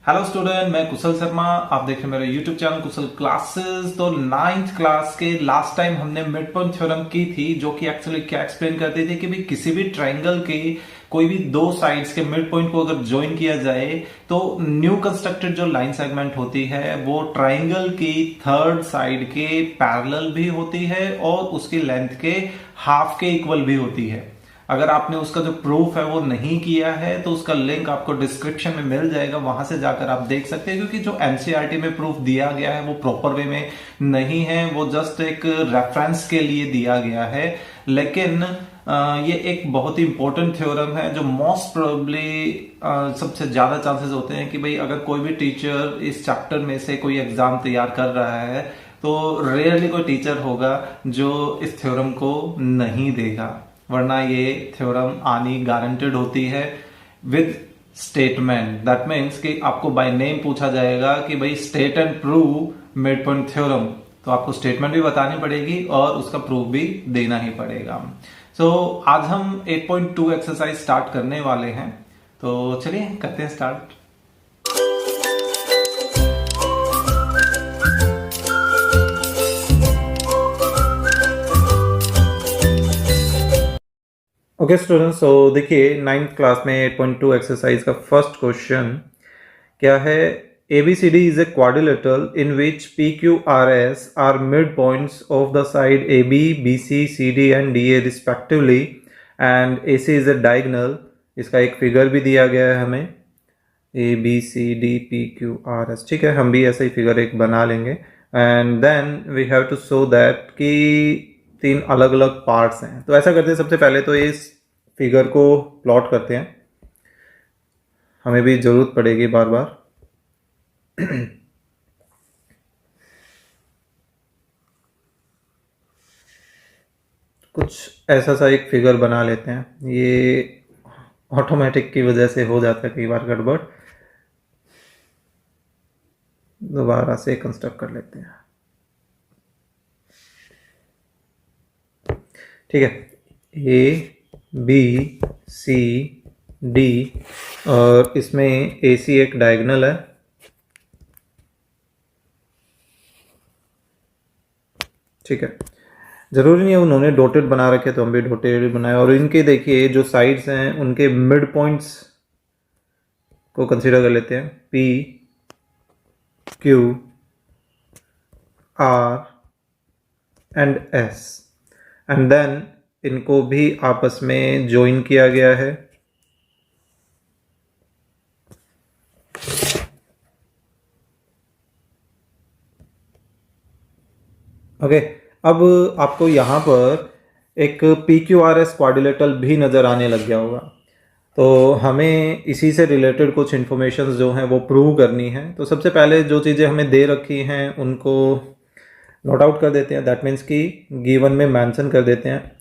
Hello student, मैं कुशल शर्मा। आप देख रहे हैं मेरा यूट्यूब चैनल कुशल क्लासेस। तो 9th क्लास के लास्ट टाइम हमने मिड पॉइंट थ्योरम की थी, जो कि एक्चुअली क्या एक्सप्लेन करती थी कि भाई किसी भी ट्राइंगल के कोई भी दो साइड्स के मिड पॉइंट को अगर ज्वाइन किया जाए तो न्यू कंस्ट्रक्टेड जो लाइन सेगमेंट होती है वो ट्राइंगल की थर्ड साइड के पैरेलल भी होती है और उसकी लेंथ के हाफ के इक्वल भी होती है। अगर आपने उसका जो प्रूफ है वो नहीं किया है तो उसका लिंक आपको डिस्क्रिप्शन में मिल जाएगा, वहां से जाकर आप देख सकते हैं। क्योंकि जो एनसीईआरटी में प्रूफ दिया गया है वो प्रॉपर वे में नहीं है, वो जस्ट एक रेफरेंस के लिए दिया गया है। लेकिन ये एक बहुत ही इंपॉर्टेंट थ्योरम है जो मोस्ट प्रोबेबली सबसे ज्यादा चांसेस होते हैं कि भाई अगर कोई भी टीचर इस चैप्टर में से कोई एग्जाम तैयार कर रहा है तो रेयरली कोई टीचर होगा जो इस थ्योरम को नहीं देगा, वरना ये थ्योरम आनी गारंटेड होती है विद स्टेटमेंट। दैट मीन्स कि आपको बाय नेम पूछा जाएगा कि भाई state and prove mid point theorem, तो आपको स्टेटमेंट भी बतानी पड़ेगी और उसका प्रूफ भी देना ही पड़ेगा। सो आज हम 8.2 एक्सरसाइज स्टार्ट करने वाले हैं, तो चलिए करते हैं स्टार्ट। ओके स्टूडेंट्स, सो देखिए 9th क्लास में 8.2 एक्सरसाइज का फर्स्ट क्वेश्चन क्या है। ABCD is a quadrilateral in which PQRS are midpoints of the side AB, BC, CD and DA respectively and AC is a diagonal। इसका एक figure भी दिया गया है हमें, ABCDPQRS। ठीक है, हम भी ऐसा ही फिगर एक बना लेंगे and then we have to show that कि तीन अलग अलग पार्ट्स हैं। तो ऐसा करते हैं, सबसे पहले तो इस फिगर को प्लॉट करते हैं, हमें भी जरूरत पड़ेगी बार बार। कुछ ऐसा सा एक फिगर बना लेते हैं, ये ऑटोमेटिक की वजह से हो जाता है कई बार गड़बड़, दोबारा से कंस्ट्रक्ट कर लेते हैं। ठीक है, ABCD और इसमें AC एक डायगोनल है। ठीक है, जरूरी नहीं है उन्होंने डॉटेड बना रखे तो हम भी डॉटेड बनाए। और इनके देखिए जो साइड्स हैं उनके मिड पॉइंट्स को कंसीडर कर लेते हैं, PQR and S and then इनको भी आपस में ज्वाइन किया गया है। ओके, अब आपको यहाँ पर एक PQRS क्वाड्रिलेटरल भी नज़र आने लग गया होगा, तो हमें इसी से रिलेटेड कुछ इन्फॉर्मेशन जो हैं वो प्रूव करनी है। तो सबसे पहले जो चीज़ें हमें दे रखी हैं उनको नोट आउट कर देते हैं। दैट मीन्स कि गिवन में मेंशन कर देते हैं।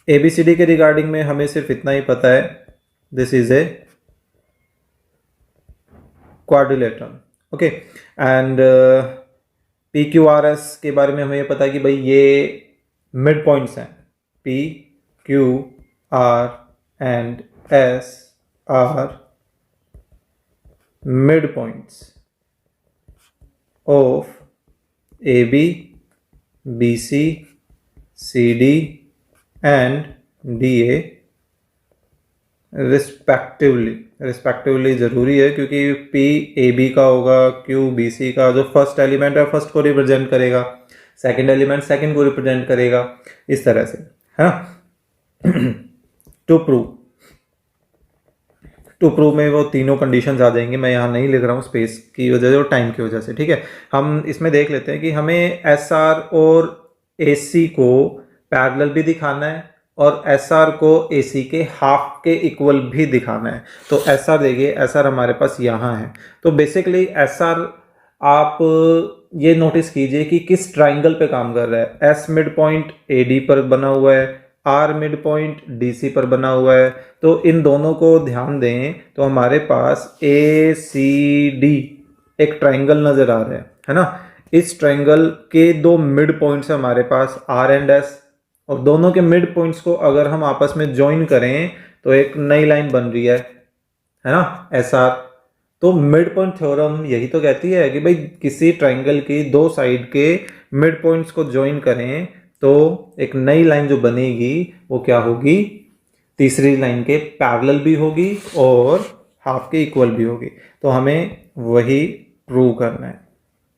ABCD के रिगार्डिंग में हमें सिर्फ इतना ही पता है, this is a quadrilateral. Okay, and PQRS के बारे में हमें ये पता है कि भाई ये मिड पॉइंट्स हैं, PQR and S are mid points of AB, BC, CD and DA respectively जरूरी है, क्योंकि P AB का होगा, Q BC का, जो फर्स्ट एलिमेंट है फर्स्ट को रिप्रेजेंट करेगा, सेकंड एलिमेंट सेकंड को रिप्रेजेंट करेगा, इस तरह से है ना। टू प्रूव में वो तीनों कंडीशंस आ जाएंगे, मैं यहाँ नहीं लिख रहा हूँ स्पेस की वजह से और टाइम की वजह से। ठीक है, हम इसमें देख लेते हैं कि हमें SR और AC को पैरेलल भी दिखाना है और SR को AC के हाफ के इक्वल भी दिखाना है। तो SR देखिए, SR हमारे पास यहाँ है। तो बेसिकली SR आप ये नोटिस कीजिए कि किस ट्राइंगल पे काम कर रहा है। S मिड पॉइंट AD पर बना हुआ है, R मिड पॉइंट DC पर बना हुआ है। तो इन दोनों को ध्यान दें तो हमारे पास ACD एक ट्राइंगल नजर आ रहा है ना। इस ट्राइंगल के दो मिड पॉइंट्स हमारे पास R एंड S, और दोनों के मिड पॉइंट्स को अगर हम आपस में ज्वाइन करें तो एक नई लाइन बन रही है ना, SR। तो मिड पॉइंट थ्योरम यही तो कहती है कि भाई किसी ट्राइंगल की दो साइड के मिड पॉइंट्स को ज्वाइन करें तो एक नई लाइन जो बनेगी वो क्या होगी, तीसरी लाइन के पैरेलल भी होगी और हाफ के इक्वल भी होगी। तो हमें वही प्रूव करना है।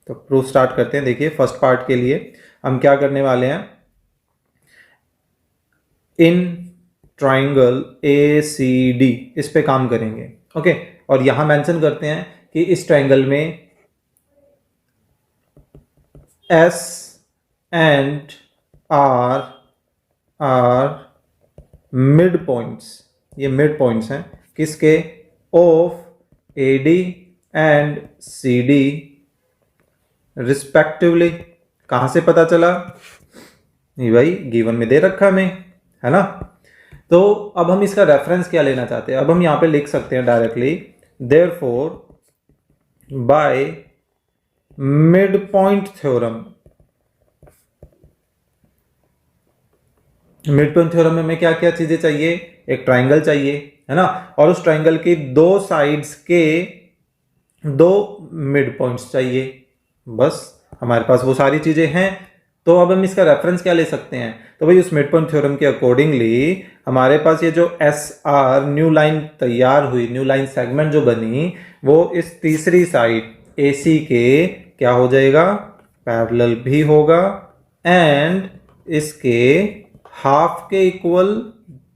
तो प्रूफ स्टार्ट करते हैं। देखिए फर्स्ट पार्ट के लिए हम क्या करने वाले हैं, इन ट्राइंगल ए सी डी इस पे काम करेंगे। ओके, और यहां मेंशन करते हैं कि इस ट्राइंगल में S and R mid points, ये मिड पॉइंट्स हैं किसके, of A D and C D respectively. कहां से पता चला, नहीं भाई गिवन में दे रखा हमें, है ना। तो अब हम इसका रेफरेंस क्या लेना चाहते हैं, अब हम यहां पे लिख सकते हैं directly, therefore by mid point theorem. Mid point theorem में हमें क्या क्या चीजें चाहिए, एक ट्राइंगल चाहिए, है ना, और उस ट्राइंगल की दो साइड्स के दो मिड पॉइंट्स चाहिए। बस हमारे पास वो सारी चीजें हैं। तो अब हम इसका रेफरेंस क्या ले सकते हैं, तो भाई उस मिड पॉइंट थ्योरम के अकॉर्डिंगली हमारे पास ये जो एस आर न्यू लाइन तैयार हुई, न्यू लाइन सेगमेंट जो बनी, वो इस तीसरी साइड ए सी के क्या हो जाएगा, पैरेलल भी होगा एंड इसके हाफ के इक्वल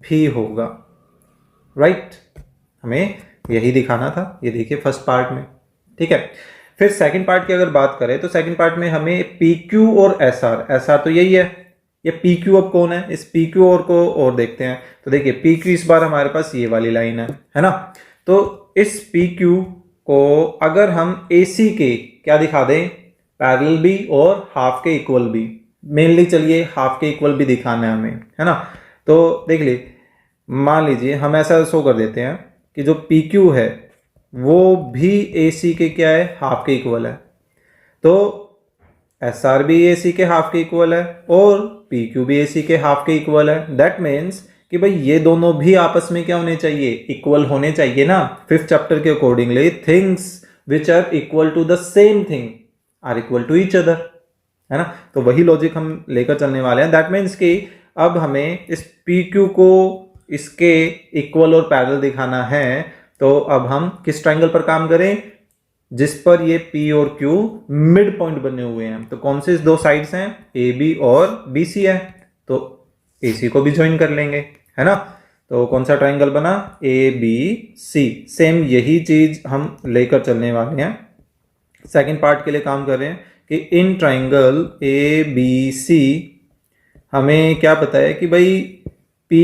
भी होगा। राइट, हमें यही दिखाना था। ये देखिए फर्स्ट पार्ट में, ठीक है। फिर सेकंड पार्ट की अगर बात करें तो सेकंड पार्ट में हमें पी क्यू और एस आर, एस आर तो यही है, ये पी क्यू अब कौन है, इस पी क्यू और को और देखते हैं। तो देखिए पी क्यू इस बार हमारे पास ये वाली लाइन है ना। तो इस पी क्यू को अगर हम ए सी के क्या दिखा दें, पैरेलल भी और हाफ के इक्वल भी, मेनली चलिए हाफ के इक्वल भी दिखाना है हमें, है ना। तो देख ली, मान लीजिए हम ऐसा शो कर देते हैं कि जो पी क्यू है वो भी ए सी के क्या है, हाफ के इक्वल है। तो एस आर भी ए सी के हाफ के इक्वल है और पी क्यू भी ए सी के हाफ के इक्वल है। दैट मीन्स कि भाई ये दोनों भी आपस में क्या होने चाहिए, इक्वल होने चाहिए ना। फिफ्थ चैप्टर के accordingly things which are equal to the same thing are equal to each other, है ना। तो वही लॉजिक हम लेकर चलने वाले हैं। दैट मीन्स कि अब हमें इस पी क्यू को इसके इक्वल और पैरेलल दिखाना है। तो अब हम किस ट्राइंगल पर काम करें, जिस पर ये P और Q मिड पॉइंट बने हुए हैं। तो कौन से दो साइड्स हैं, ए बी और बी सी है, तो ए सी को भी ज्वाइन कर लेंगे, है ना। तो कौन सा ट्राइंगल बना, ए बी सी। सेम यही चीज हम लेकर चलने वाले हैं। सेकंड पार्ट के लिए काम कर रहे हैं कि इन ट्राइंगल ए बी सी हमें क्या पता है कि भाई P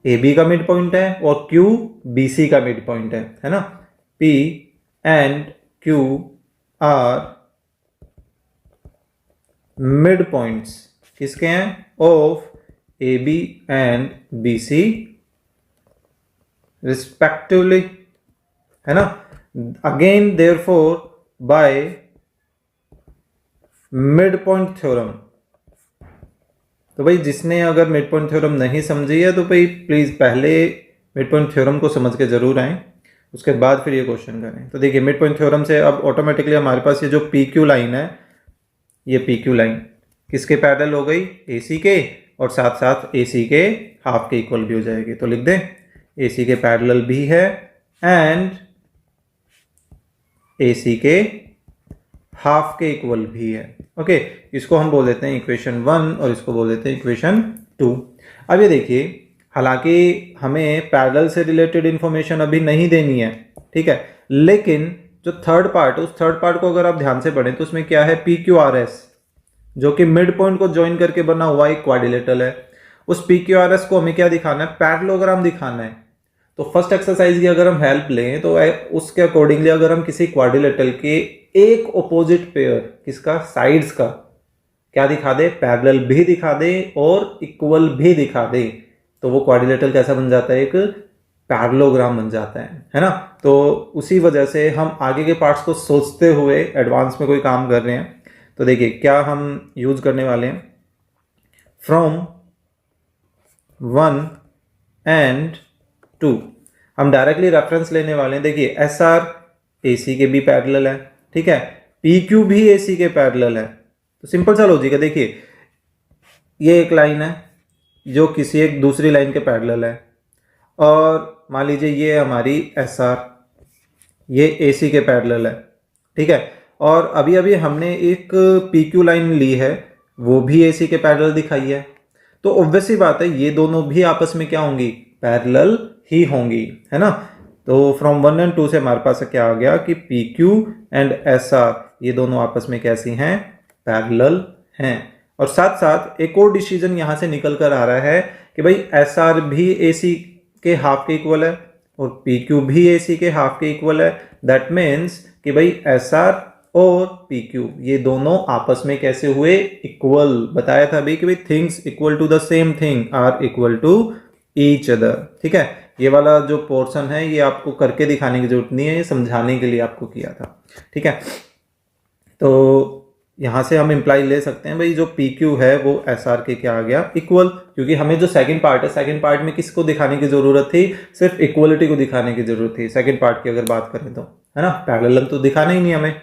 ए बी का मिड पॉइंट है और Q बी सी का मिड पॉइंट है ना। P and Q are mid points किसके हैं, of A B and B C respectively, है ना। Again therefore by mid point theorem. तो भाई जिसने अगर मिड पॉइंट थ्योरम नहीं समझी है तो भाई प्लीज पहले मिड पॉइंट थ्योरम को समझ के जरूर आए, उसके बाद फिर ये क्वेश्चन करें। तो देखिए मिड पॉइंट थ्योरम से अब ऑटोमेटिकली हमारे पास ये जो पी क्यू लाइन है, ये पी क्यू लाइन किसके पैरेलल हो गई, ए सी के, और साथ साथ ए सी के हाफ के इक्वल भी हो जाएगी। तो लिख दें ए सी के पैरेलल भी है एंड ए सी के हाफ के इक्वल भी है। ओके, इसको हम बोल देते हैं इक्वेशन 1 और इसको बोल देते हैं इक्वेशन 2। अब ये देखिए, हालांकि हमें पैरेलल से रिलेटेड इंफॉर्मेशन अभी नहीं देनी है, ठीक है, लेकिन जो थर्ड पार्ट, उस थर्ड पार्ट को अगर आप ध्यान से पढ़ें तो उसमें क्या है, पी क्यू आर एस, जो कि मिड पॉइंट को ज्वाइन करके बना हुआ एक क्वाड्रिलेटरल है। उस पी क्यू आर एस को हमें क्या दिखाना है, पैरेललोग्राम दिखाना है। तो फर्स्ट एक्सरसाइज की अगर हम हेल्प लें तो उसके अकॉर्डिंगली अगर हम किसी क्वाड्रिलेटरल के एक ऑपोजिट पेयर किसका, साइड्स का क्या दिखा दे, पैरेलल भी दिखा दे और इक्वल भी दिखा दे, तो वो क्वाड्रिलेटरल कैसा बन जाता है, एक पैरेललोग्राम बन जाता है ना। तो उसी वजह से हम आगे के पार्ट्स को सोचते हुए एडवांस में कोई काम कर रहे हैं। तो देखिए क्या हम यूज करने वाले हैं, फ्रॉम 1 एंड 2 हम डायरेक्टली रेफरेंस लेने वाले हैं। देखिए एस आर ए सी के भी पैरेलल है, ठीक है, पी क्यू भी ए सी के पैरेलल है। तो सिंपल सा लॉजिक है, देखिए ये एक लाइन है जो किसी एक दूसरी लाइन के पैरेलल है, और मान लीजिए ये हमारी एस आर, ये ए सी के पैरेलल है, ठीक है, और अभी अभी हमने एक पी क्यू लाइन ली है, वो भी ए सी के पैरेलल दिखाई है। तो ऑब्वियस सी बात है ये दोनों भी आपस में क्या होंगी, पैरेलल ही होंगी, है ना। तो फ्रॉम 1 और 2 से हमारे पास क्या आ गया कि P Q and S R ये दोनों आपस में कैसी हैं, पैरेलल हैं। और साथ साथ एक और डिसीजन यहां से निकल कर आ रहा है कि भाई एस आर भी ए सी के हाफ के इक्वल है और पी क्यू भी ए सी के हाफ के इक्वल है। दैट मीन्स कि भाई एस आर और पी क्यू ये दोनों आपस में कैसे हुए, इक्वल। बताया था अभी कि भाई things equal to the same thing are equal to each other, ठीक है। ये वाला जो पोर्शन है ये आपको करके दिखाने की जरूरत नहीं है, ये समझाने के लिए आपको किया था, ठीक है। तो यहां से हम इंप्लाई ले सकते हैं भाई जो पी क्यू है वो एस आर के क्या आ गया, इक्वल, क्योंकि हमें जो सेकंड पार्ट है, सेकंड पार्ट में किसको दिखाने की जरूरत थी, सिर्फ इक्वलिटी को दिखाने की जरूरत थी सेकंड पार्ट की अगर बात करें तो, है ना। पैरेलल तो दिखाना ही नहीं हमें।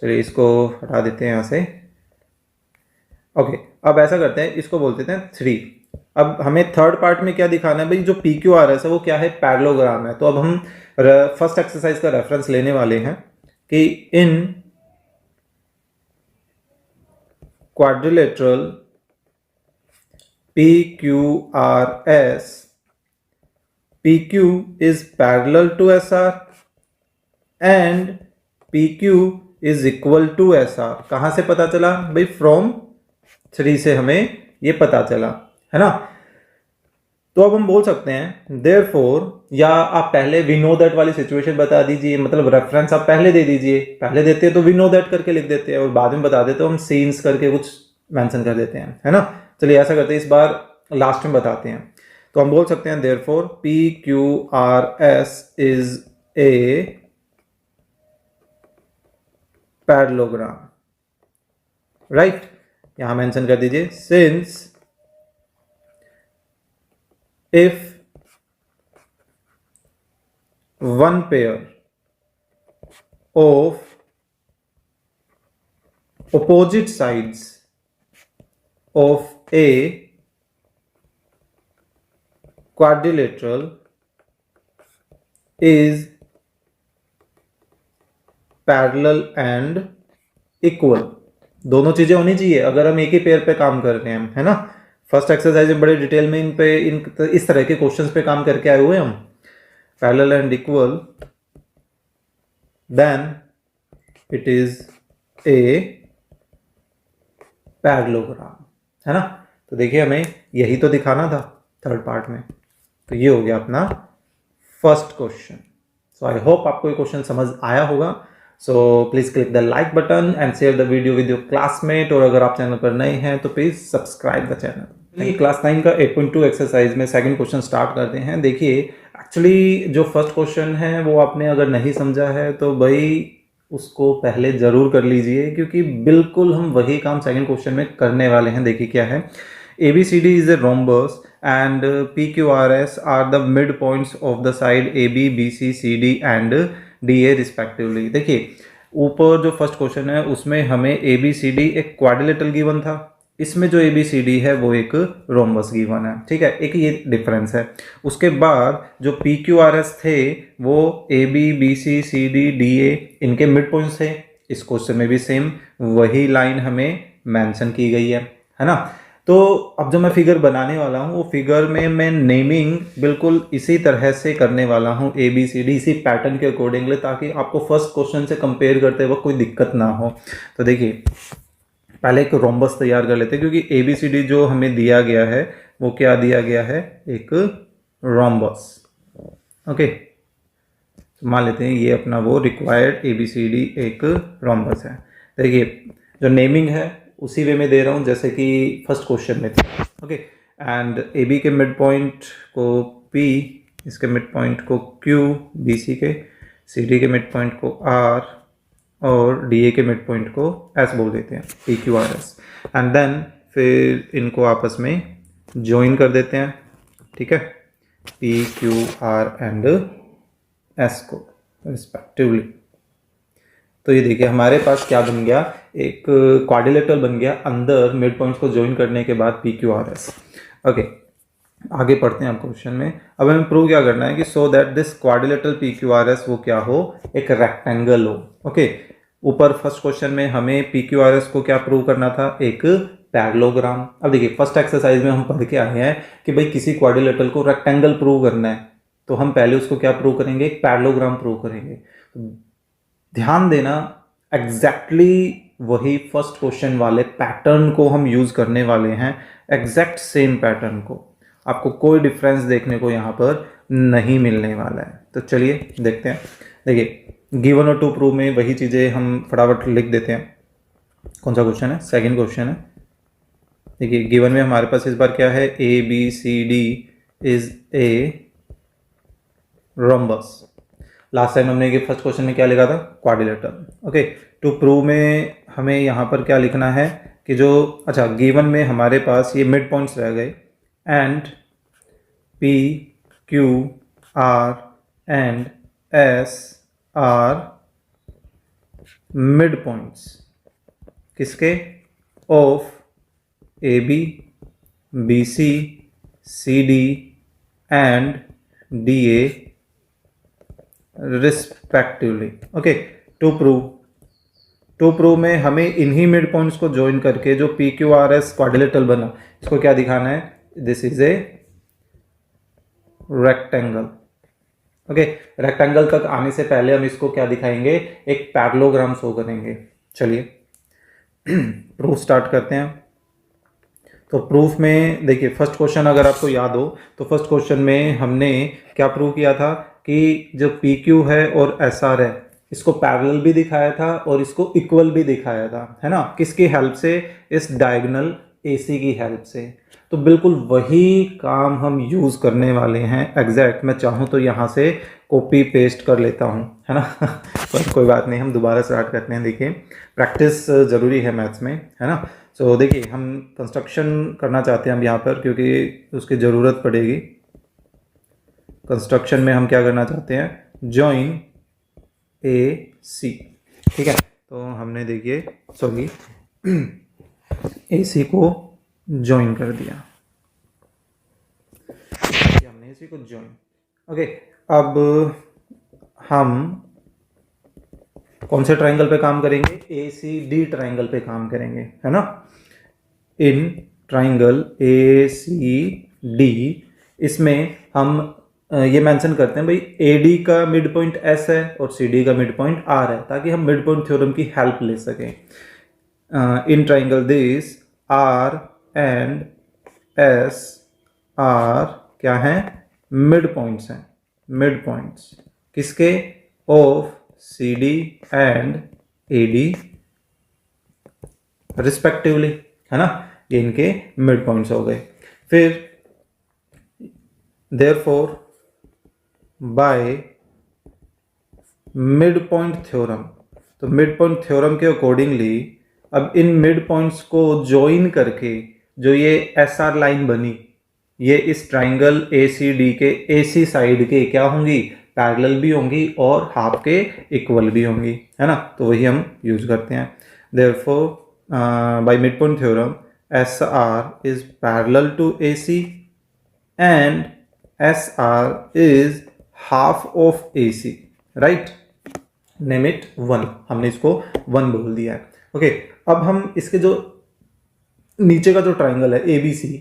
चलिए इसको हटा देते हैं यहां से। ओके, अब ऐसा करते हैं, इसको बोल देते हैं 3। अब हमें थर्ड पार्ट में क्या दिखाना है भाई, जो पी क्यू आर एस है वो क्या है, पैरेललोग्राम है। तो अब हम फर्स्ट एक्सरसाइज का रेफरेंस लेने वाले हैं कि इन quadrilateral PQRS, PQ is parallel to SR and PQ is equal to SR। कहां से पता चला भाई, फ्रॉम 3 से हमें ये पता चला, है ना। तो अब हम बोल सकते हैं therefore, या आप पहले we know that वाली सिचुएशन बता दीजिए, मतलब रेफरेंस आप पहले दे दीजिए। पहले देते हैं तो we know that करके लिख देते हैं और बाद में बता देते हैं हम सीन्स करके कुछ मेंशन कर देते हैं, है ना। चलिए ऐसा करते हैं, इस बार लास्ट में बताते हैं। तो हम बोल सकते हैं therefore PQRS is a parallelogram, right. यहां मेंशन कर दीजिए since if one pair of opposite sides of a quadrilateral is parallel and equal, दोनों चीजें होनी चाहिए अगर हम एक ही पेयर पे काम कर रहे हैं, है ना। फर्स्ट एक्सरसाइज में बड़े डिटेल में इस तरह के क्वेश्चंस पे काम करके आए हुए हम, parallel and equal, then it is a parallelogram, है ना। तो देखिए हमें यही तो दिखाना था थर्ड पार्ट में। तो ये हो गया अपना first question. So I hope आपको ये क्वेश्चन समझ आया होगा। So please click the like button and share the video with your classmate, और अगर आप चैनल पर नए हैं तो please subscribe the channel. Class 9 का 8.2 एक्सरसाइज में सेकंड क्वेश्चन स्टार्ट करते हैं। देखिए एक्चुअली जो फर्स्ट क्वेश्चन है वो आपने अगर नहीं समझा है तो भाई उसको पहले जरूर कर लीजिए, क्योंकि बिल्कुल हम वही काम सेकंड क्वेश्चन में करने वाले हैं। देखिए क्या है, ABCD is a rhombus and PQRS are the midpoints of the side AB, BC, CD and DA respectively। देखिए ऊपर जो फर्स्ट क्वेश्चन है उसमें हमें ABCD एक क्वाड्रिलेटरल गिवन था, इसमें जो ABCD है वो एक रोम्बस गिवन है, ठीक है, एक ये डिफरेंस है। उसके बाद जो PQRS थे वो AB, BC, CD, DA इनके मिड पॉइंट्स थे। इस क्वेश्चन में भी सेम वही लाइन हमें मेंशन की गई है ना। तो अब जो मैं फिगर बनाने वाला हूँ वो फिगर में मैं नेमिंग बिल्कुल इसी तरह से करने वाला हूँ, ABCD इसी पैटर्न के अकॉर्डिंगली, ताकि आपको फर्स्ट क्वेश्चन से कंपेयर करते वक्त कोई दिक्कत ना हो। तो देखिए पहले एक रोम्बस तैयार कर लेते हैं, क्योंकि ABCD जो हमें दिया गया है वो क्या दिया गया है, एक रोम्बस। ओके, मान लेते हैं ये अपना वो रिक्वायर्ड ABCD एक रोम्बस है। देखिए जो नेमिंग है उसी वे में दे रहा हूँ जैसे कि फर्स्ट क्वेश्चन में थी। ओके, एंड AB के मिड पॉइंट को P, इसके मिड पॉइंट को Q, BC के, CD के मिड पॉइंट को R और DA के मिड पॉइंट को S बोल देते हैं, PQRS। एंड देन फिर इनको आपस में ज्वाइन कर देते हैं, ठीक है, PQR एंड S को। रिस्पेक्टिवली। तो ये देखिए हमारे पास क्या बन गया, एक क्वाड्रिलेटरल बन गया अंदर मिड पॉइंट्स को ज्वाइन करने के बाद PQRS। ओके, आगे पढ़ते हैं आप क्वेश्चन में। अब हमें प्रूव क्या करना है कि so that this quadrilateral PQRS वो क्या हो, एक रेक्टेंगल हो। ओके, ऊपर फर्स्ट क्वेश्चन में हमें PQRS को क्या प्रूव करना था, एक पैरेललोग्राम। अब देखिए फर्स्ट एक्सरसाइज में हम पढ़ के आए हैं कि भाई किसी क्वाड्रिलेटरल को रेक्टेंगल प्रूव करना है तो हम पहले उसको क्या प्रूव करेंगे, एक पैरेललोग्राम प्रूव करेंगे। ध्यान देना, एग्जैक्टली वही फर्स्ट क्वेश्चन वाले पैटर्न को हम यूज करने वाले हैं, एग्जैक्ट सेम पैटर्न को। आपको कोई डिफरेंस देखने को यहाँ पर नहीं मिलने वाला है। तो चलिए देखते हैं। देखिए गिवन और टू प्रूव में वही चीज़ें हम फटाफट लिख देते हैं। कौन सा क्वेश्चन है, सेकंड क्वेश्चन है। देखिए गिवन में हमारे पास इस बार क्या है, ABCD is a rhombus. Last time हमने फर्स्ट क्वेश्चन में क्या लिखा था, क्वाड्रिलेटरल। ओके, टू प्रूव में हमें यहाँ पर क्या लिखना है कि जो, अच्छा गिवन में हमारे पास ये मिड पॉइंट्स रह गए and PQR and S are mid points किसके, of AB BC CD and DA respectively. Okay, to prove में हमें इन्हीं मिड पॉइंट्स को ज्वाइन करके जो PQRS क्वाड्रिलेटरल बना, इसको क्या दिखाना है, this is a rectangle. Okay, rectangle तक आने से पहले हम इसको क्या दिखाएंगे, एक पैरेललोग्राम शो करेंगे। चलिए प्रूफ स्टार्ट करते हैं। तो प्रूफ में देखिए फर्स्ट क्वेश्चन अगर आपको याद हो तो फर्स्ट क्वेश्चन में हमने क्या प्रूव किया था कि जो PQ है और SR है इसको पैरेलल भी दिखाया था और इसको इक्वल भी दिखाया था, है ना। किसकी हेल्प से, इस डायगोनल AC की हेल्प से। तो बिल्कुल वही काम हम यूज करने वाले हैं एग्जैक्ट। मैं चाहूँ तो यहाँ से कॉपी पेस्ट कर लेता हूँ, है ना पर कोई बात नहीं, हम दोबारा स्टार्ट करते हैं। देखिए प्रैक्टिस ज़रूरी है मैथ्स में, है ना। सो देखिए हम कंस्ट्रक्शन करना चाहते हैं हम यहाँ पर, क्योंकि उसकी ज़रूरत पड़ेगी। कंस्ट्रक्शन में हम क्या करना चाहते हैं, जॉइन AC, ठीक है। तो हमने देखिए सॉरी AC को ज्वाइन कर दिया, हमने AC को ज्वाइन। ओके, अब हम कौन से ट्रायंगल पे काम करेंगे, ACD ट्रायंगल पे काम करेंगे, है ना। इन ट्रायंगल ACD इसमें हम ये मेंशन करते हैं भाई AD का मिड पॉइंट S है और CD का मिड पॉइंट R है, ताकि हम मिड पॉइंट थ्योरम की हेल्प ले सकें। In triangle this R and S are क्या हैं, मिड पॉइंट्स हैं, मिड पॉइंट्स किसके, of CD and AD respectively, है ना। ये इनके मिड पॉइंट्स हो गए। फिर therefore by mid point theorem, तो मिड पॉइंट थ्योरम के अकॉर्डिंगली अब इन मिड पॉइंट्स को ज्वाइन करके जो ये SR लाइन बनी, ये इस ट्राइंगल ACD के AC साइड के क्या होंगी, पैरेलल भी होंगी और हाफ के इक्वल भी होंगी, है ना। तो वही हम यूज करते हैं। Therefore by mid point theorem SR is parallel to AC and SR is half of AC, right. Name it 1, हमने इसको 1 बोल दिया है। ओके, अब हम इसके जो नीचे का जो ट्राइंगल है ABC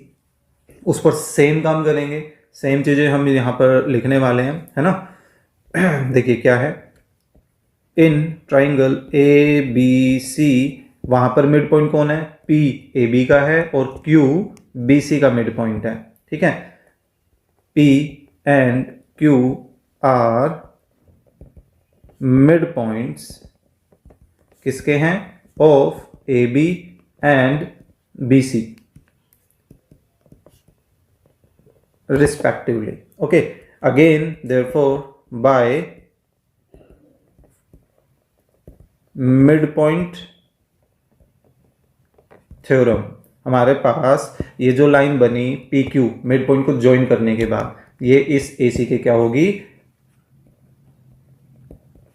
उस पर सेम काम करेंगे, सेम चीजें हम यहाँ पर लिखने वाले हैं, है ना। देखिए क्या है, इन ट्राइंगल ABC वहां पर मिड पॉइंट कौन है, P AB का है और Q BC का मिड पॉइंट है, ठीक है। P and Q are mid points किसके हैं, of AB and BC respectively. Okay, again therefore by midpoint theorem हमारे पास ये जो लाइन बनी PQ मिड पॉइंट को ज्वाइन करने के बाद ये इस AC के क्या होगी,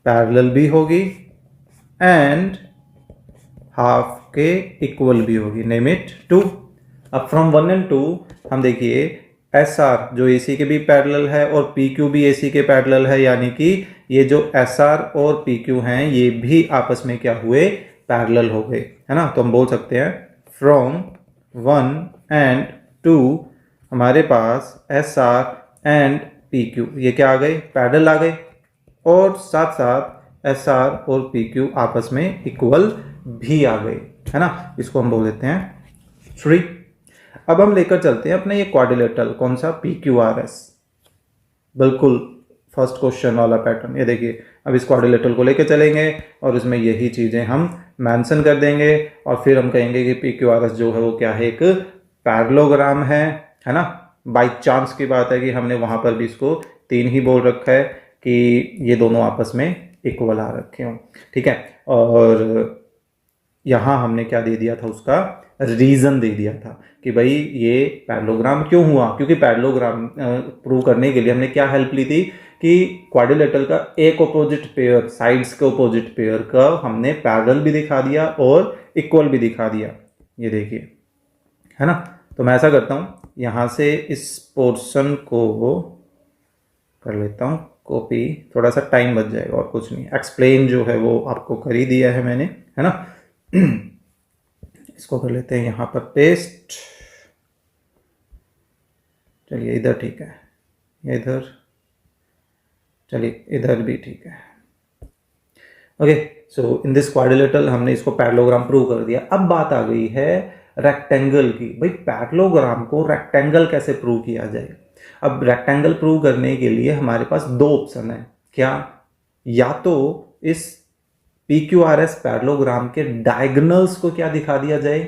पैरेलल भी होगी एंड हाफ के इक्वल भी होगी, नेम इट 2। अब फ्रॉम 1 and 2 हम देखिए एस आर जो ए सी के भी पैरेलल है और पी क्यू भी ए सी के पैरेलल है, यानी कि ये जो एस आर और पी क्यू हैं ये भी आपस में क्या हुए, पैरेलल हो गए, है ना। तो हम बोल सकते हैं फ्रॉम 1 and 2 हमारे पास S R and P Q ये क्या आ गए, पैरेलल आ गए, और साथ साथ एस आर और पी क्यू आपस में इक्वल भी आ गए, है ना। इसको हम बोल देते हैं 3। अब हम लेकर चलते हैं अपने ये क्वाड्रिलेटरल, कौन सा, पी क्यू आर एस, बिल्कुल फर्स्ट क्वेश्चन वाला पैटर्न। ये देखिए अब इस क्वाड्रिलेटरल को लेकर चलेंगे और इसमें यही चीजें हम मेंशन कर देंगे और फिर हम कहेंगे कि पी क्यू आर एस जो है वो क्या है, एक पैरेललोग्राम है ना। बाई चांस की बात है कि हमने वहां पर भी इसको 3 ही बोल रखा है कि ये दोनों आपस में इक्वल आ रखे हों, ठीक है। और यहाँ हमने क्या दे दिया था, उसका रीजन दे दिया था कि भाई ये पैरेललोग्राम क्यों हुआ, क्योंकि पैरेललोग्राम प्रूव करने के लिए हमने क्या हेल्प ली थी कि क्वाड्रिलेटरल का एक ऑपोजिट पेयर, साइड्स के ऑपोजिट पेयर का हमने पैरेलल भी दिखा दिया और इक्वल भी दिखा दिया, ये देखिए, है ना। तो मैं ऐसा करता हूँ, यहाँ से इस पोर्शन को कर लेता हूँ कॉपी, थोड़ा सा टाइम बच जाएगा और कुछ नहीं। एक्सप्लेन जो है वो आपको कर ही दिया है मैंने, है ना। इसको कर लेते हैं यहाँ पर पेस्ट, चलिए इधर ठीक है, इधर चलिए इधर भी ठीक है। Okay, so in this quadrilateral हमने इसको पैरेललोग्राम प्रूव कर दिया। अब बात आ गई है रेक्टेंगल की, भाई पैरेललोग्राम को रेक्टेंगल कैसे प्रूव किया जाए। अब रेक्टेंगल प्रूव करने के लिए हमारे पास 2 ऑप्शन है, क्या, या तो इस P Q R S parallelogram के डायगोनल्स को क्या दिखा दिया जाए,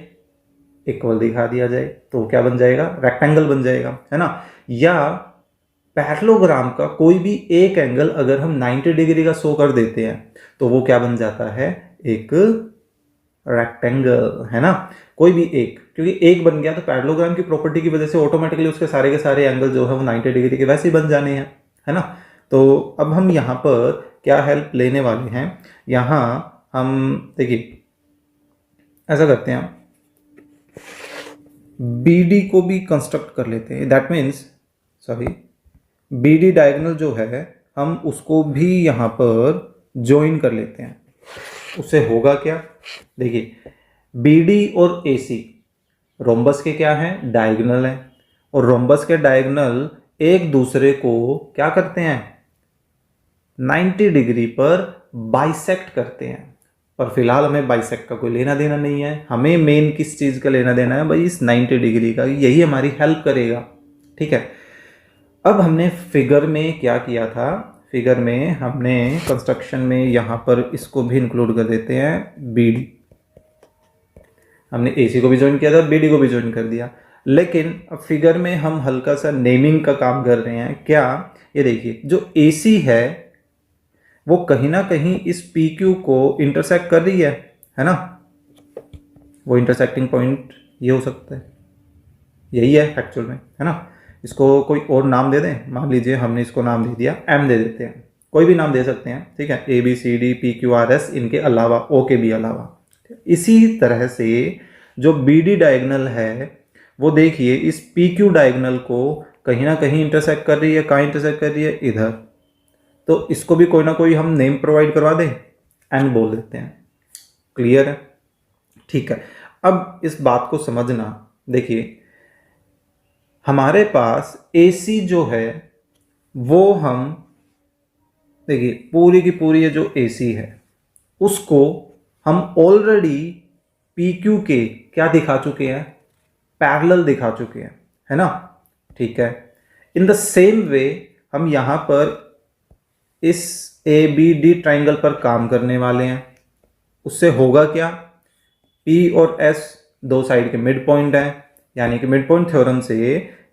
इक्वल दिखा दिया जाए, तो क्या बन जाएगा, रेक्टेंगल बन जाएगा, है ना। या पैरेललोग्राम का कोई भी एक एंगल अगर हम 90 डिग्री का शो कर देते हैं तो वो क्या बन जाता है, एक रेक्टेंगल, है ना। कोई भी एक, क्योंकि एक बन गया तो पैरेललोग्राम की प्रॉपर्टी की वजह से ऑटोमेटिकली उसके सारे के सारे एंगल जो है वो 90 डिग्री के वैसे ही बन जाने हैं, है ना। तो अब हम यहाँ पर क्या हेल्प लेने वाले हैं, यहाँ हम देखिए ऐसा करते हैं, BD को भी कंस्ट्रक्ट कर लेते हैं, that means sorry BD diagonal जो है हम उसको भी यहाँ पर ज्वाइन कर लेते हैं। उससे होगा क्या, देखिए BD और AC रोम्बस के क्या हैं, डायगोनल हैं, और रोम्बस के डायगोनल एक दूसरे को क्या करते हैं, 90 डिग्री पर बाइसेक्ट करते हैं। पर फिलहाल हमें बाइसेक्ट का कोई लेना देना नहीं है, हमें मेन किस चीज़ का लेना देना है भाई, इस 90 डिग्री का, यही हमारी हेल्प करेगा, ठीक है। अब हमने फिगर में क्या किया था, फिगर में हमने कंस्ट्रक्शन में यहाँ पर इसको भी इंक्लूड कर देते हैं, BD, हमने AC को भी ज्वाइन किया था, BD को भी ज्वाइन कर दिया। लेकिन अब फिगर में हम हल्का सा नेमिंग का काम कर रहे हैं, क्या, ये देखिए जो AC है वो कहीं ना कहीं इस PQ को इंटरसेक्ट कर रही है ना। वो इंटरसेक्टिंग पॉइंट ये हो सकता है, यही है एक्चुअल में, है ना। इसको कोई और नाम दे दें, मान लीजिए हमने इसको नाम दे दिया M दे देते हैं, कोई भी नाम दे सकते हैं, ठीक है, ABCD PQRS इनके अलावा, O के भी अलावा। इसी तरह से जो BD डायगोनल है वो देखिए इस PQ डायगोनल को कहीं ना कहीं इंटरसेक्ट कर रही है, कहाँ इंटरसेक्ट कर रही है, इधर। तो इसको भी कोई ना कोई हम नेम प्रोवाइड करवा दें, N बोल देते हैं, क्लियर है, ठीक है। अब इस बात को समझना, देखिए हमारे पास AC जो है वो हम देखिए पूरी की पूरी ये जो AC है उसको हम ऑलरेडी PQ के क्या दिखा चुके हैं, पैरेलल दिखा चुके हैं, है ना, ठीक है। इन द सेम वे हम यहां पर इस ABD ट्राइंगल पर काम करने वाले हैं। उससे होगा क्या, P और S दो साइड के मिड पॉइंट हैं, यानी कि मिड पॉइंट थ्योरम से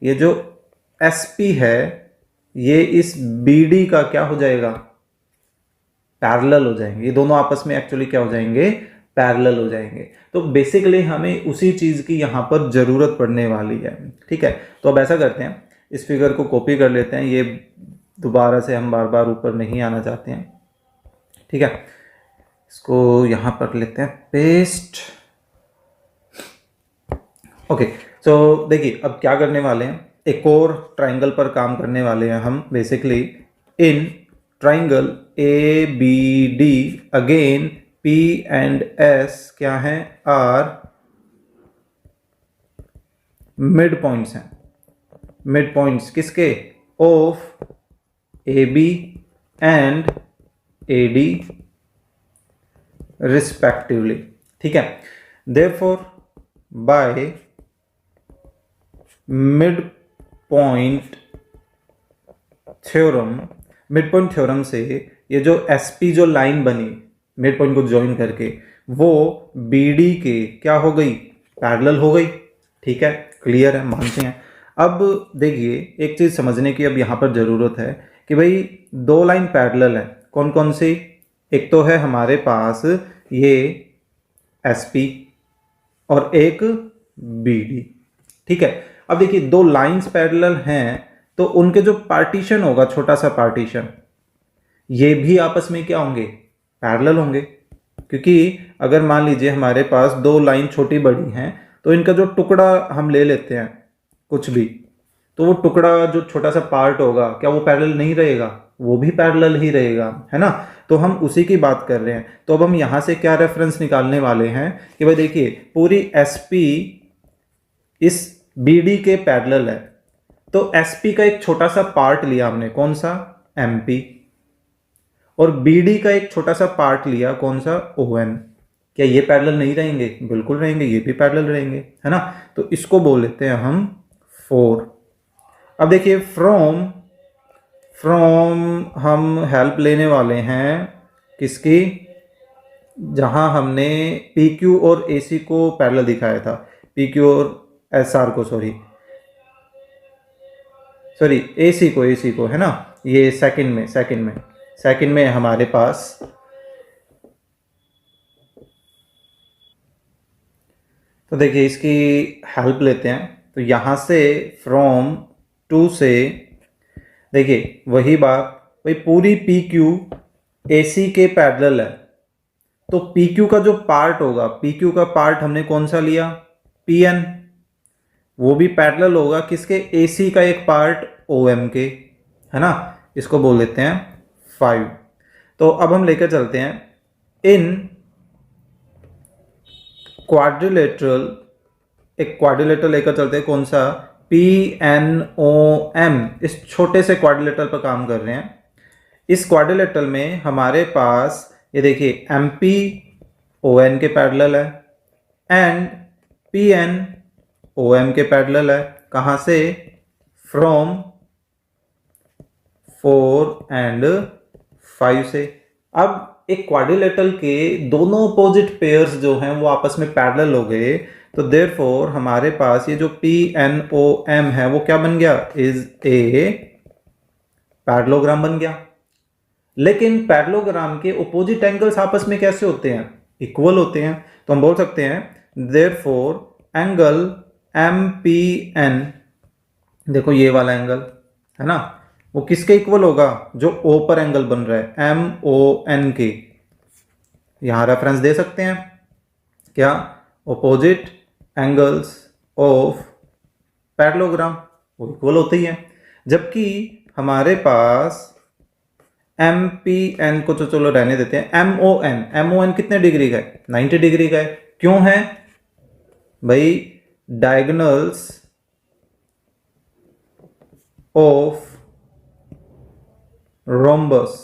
ये जो SP है ये इस BD का क्या हो जाएगा, पैरेलल हो जाएंगे, ये दोनों आपस में एक्चुअली क्या हो जाएंगे, पैरेलल हो जाएंगे। तो बेसिकली हमें उसी चीज की यहां पर जरूरत पड़ने वाली है, ठीक है। तो अब ऐसा करते हैं, इस फिगर को कॉपी कर लेते हैं, ये दोबारा से हम बार बार ऊपर नहीं आना चाहते हैं, ठीक है, इसको यहां पर लेते हैं पेस्ट। ओके, तो देखिए अब क्या करने वाले हैं, एक और ट्राइंगल पर काम करने वाले हैं हम basically. In triangle A B D again P and S क्या है, आर मिड पॉइंट्स हैं। मिड पॉइंट्स किसके, of A B and A D respectively. ठीक है, therefore by mid point theorem, mid point theorem से ये जो एसपी जो लाइन बनी मिड पॉइंट को ज्वाइन करके, वो बीडी के क्या हो गई, पैरेलल हो गई। ठीक है, क्लियर है, मानते हैं। अब देखिए एक चीज समझने की अब यहां पर जरूरत है कि भाई दो लाइन पैरेलल है, कौन कौन सी, एक तो है हमारे पास ये एसपी और एक बीडी। ठीक है, अब देखिए दो लाइंस पैरेलल हैं तो उनके जो पार्टीशन होगा, छोटा सा पार्टीशन, ये भी आपस में क्या होंगे, पैरेलल होंगे। क्योंकि अगर मान लीजिए हमारे पास दो लाइन छोटी बड़ी हैं तो इनका जो टुकड़ा हम ले लेते हैं कुछ भी, तो वो टुकड़ा जो छोटा सा पार्ट होगा क्या वो पैरेलल नहीं रहेगा, वो भी पैरेलल ही रहेगा, है ना। तो हम उसी की बात कर रहे हैं। तो अब हम यहां से क्या रेफरेंस निकालने वाले हैं कि भाई देखिए पूरी एसपी इस बीडी के पैरेलल है, तो एसपी का एक छोटा सा पार्ट लिया हमने, कौन सा, एमपी, और बीडी का एक छोटा सा पार्ट लिया, कौन सा, ओएन। क्या ये पैरेलल नहीं रहेंगे, बिल्कुल रहेंगे, ये भी पैरेलल रहेंगे, है ना। तो इसको बोल लेते हैं हम 4। अब देखिए फ्रॉम हम हेल्प लेने वाले हैं किसकी, जहां हमने पी क्यू और ए सी को पैरेलल दिखाया था, पी क्यू और एस आर को, सॉरी ए सी को, है ना। ये सेकंड में हमारे पास तो देखिए इसकी हेल्प लेते हैं। तो यहां से फ्रॉम 2 से देखिए वही बात, भाई पूरी पी क्यू ए सी के पैरेलल है, तो पी क्यू का जो पार्ट होगा, पी क्यू का पार्ट हमने कौन सा लिया, पी एन, वो भी पैरेलल होगा किसके, ए सी का एक पार्ट ओ एम के, है ना। इसको बोल देते हैं 5। तो अब हम लेकर चलते हैं इन क्वाड्रिलेटरल, एक क्वाड्रिलेटरल लेकर चलते हैं, कौन सा, पी एन ओ एम। इस छोटे से क्वाड्रिलेटरल पर काम कर रहे हैं। इस क्वाड्रिलेटरल में हमारे पास ये देखिए एम पी ओ एन के पैरेलल है and P N O M के पैरेलल है। कहां से, फ्रॉम 4 एंड 5 से। अब एक क्वाड्रिलेटरल के दोनों अपोजिट पेयर्स जो हैं वो आपस में पैरेलल हो गए, तो देयरफॉर हमारे पास ये जो पी एन ओ एम है वो क्या बन गया, इज ए पैरेललोग्राम बन गया। लेकिन पैरेललोग्राम के अपोजिट एंगल्स आपस में कैसे होते हैं, इक्वल होते हैं। तो हम बोल सकते हैं therefore angle M P N, देखो ये वाला एंगल है ना, वो किसके इक्वल होगा, जो ओ पर एंगल बन रहा है एम ओ एन के। यहां रेफरेंस दे सकते हैं क्या, अपोजिट एंगल्स ऑफ पैरेललोग्राम वो इक्वल होते ही हैं। जबकि हमारे पास एम पी एन को तो चलो रहने देते हैं, एम ओ एन कितने डिग्री का है, 90 डिग्री का है। क्यों है भाई, diagonals of rhombus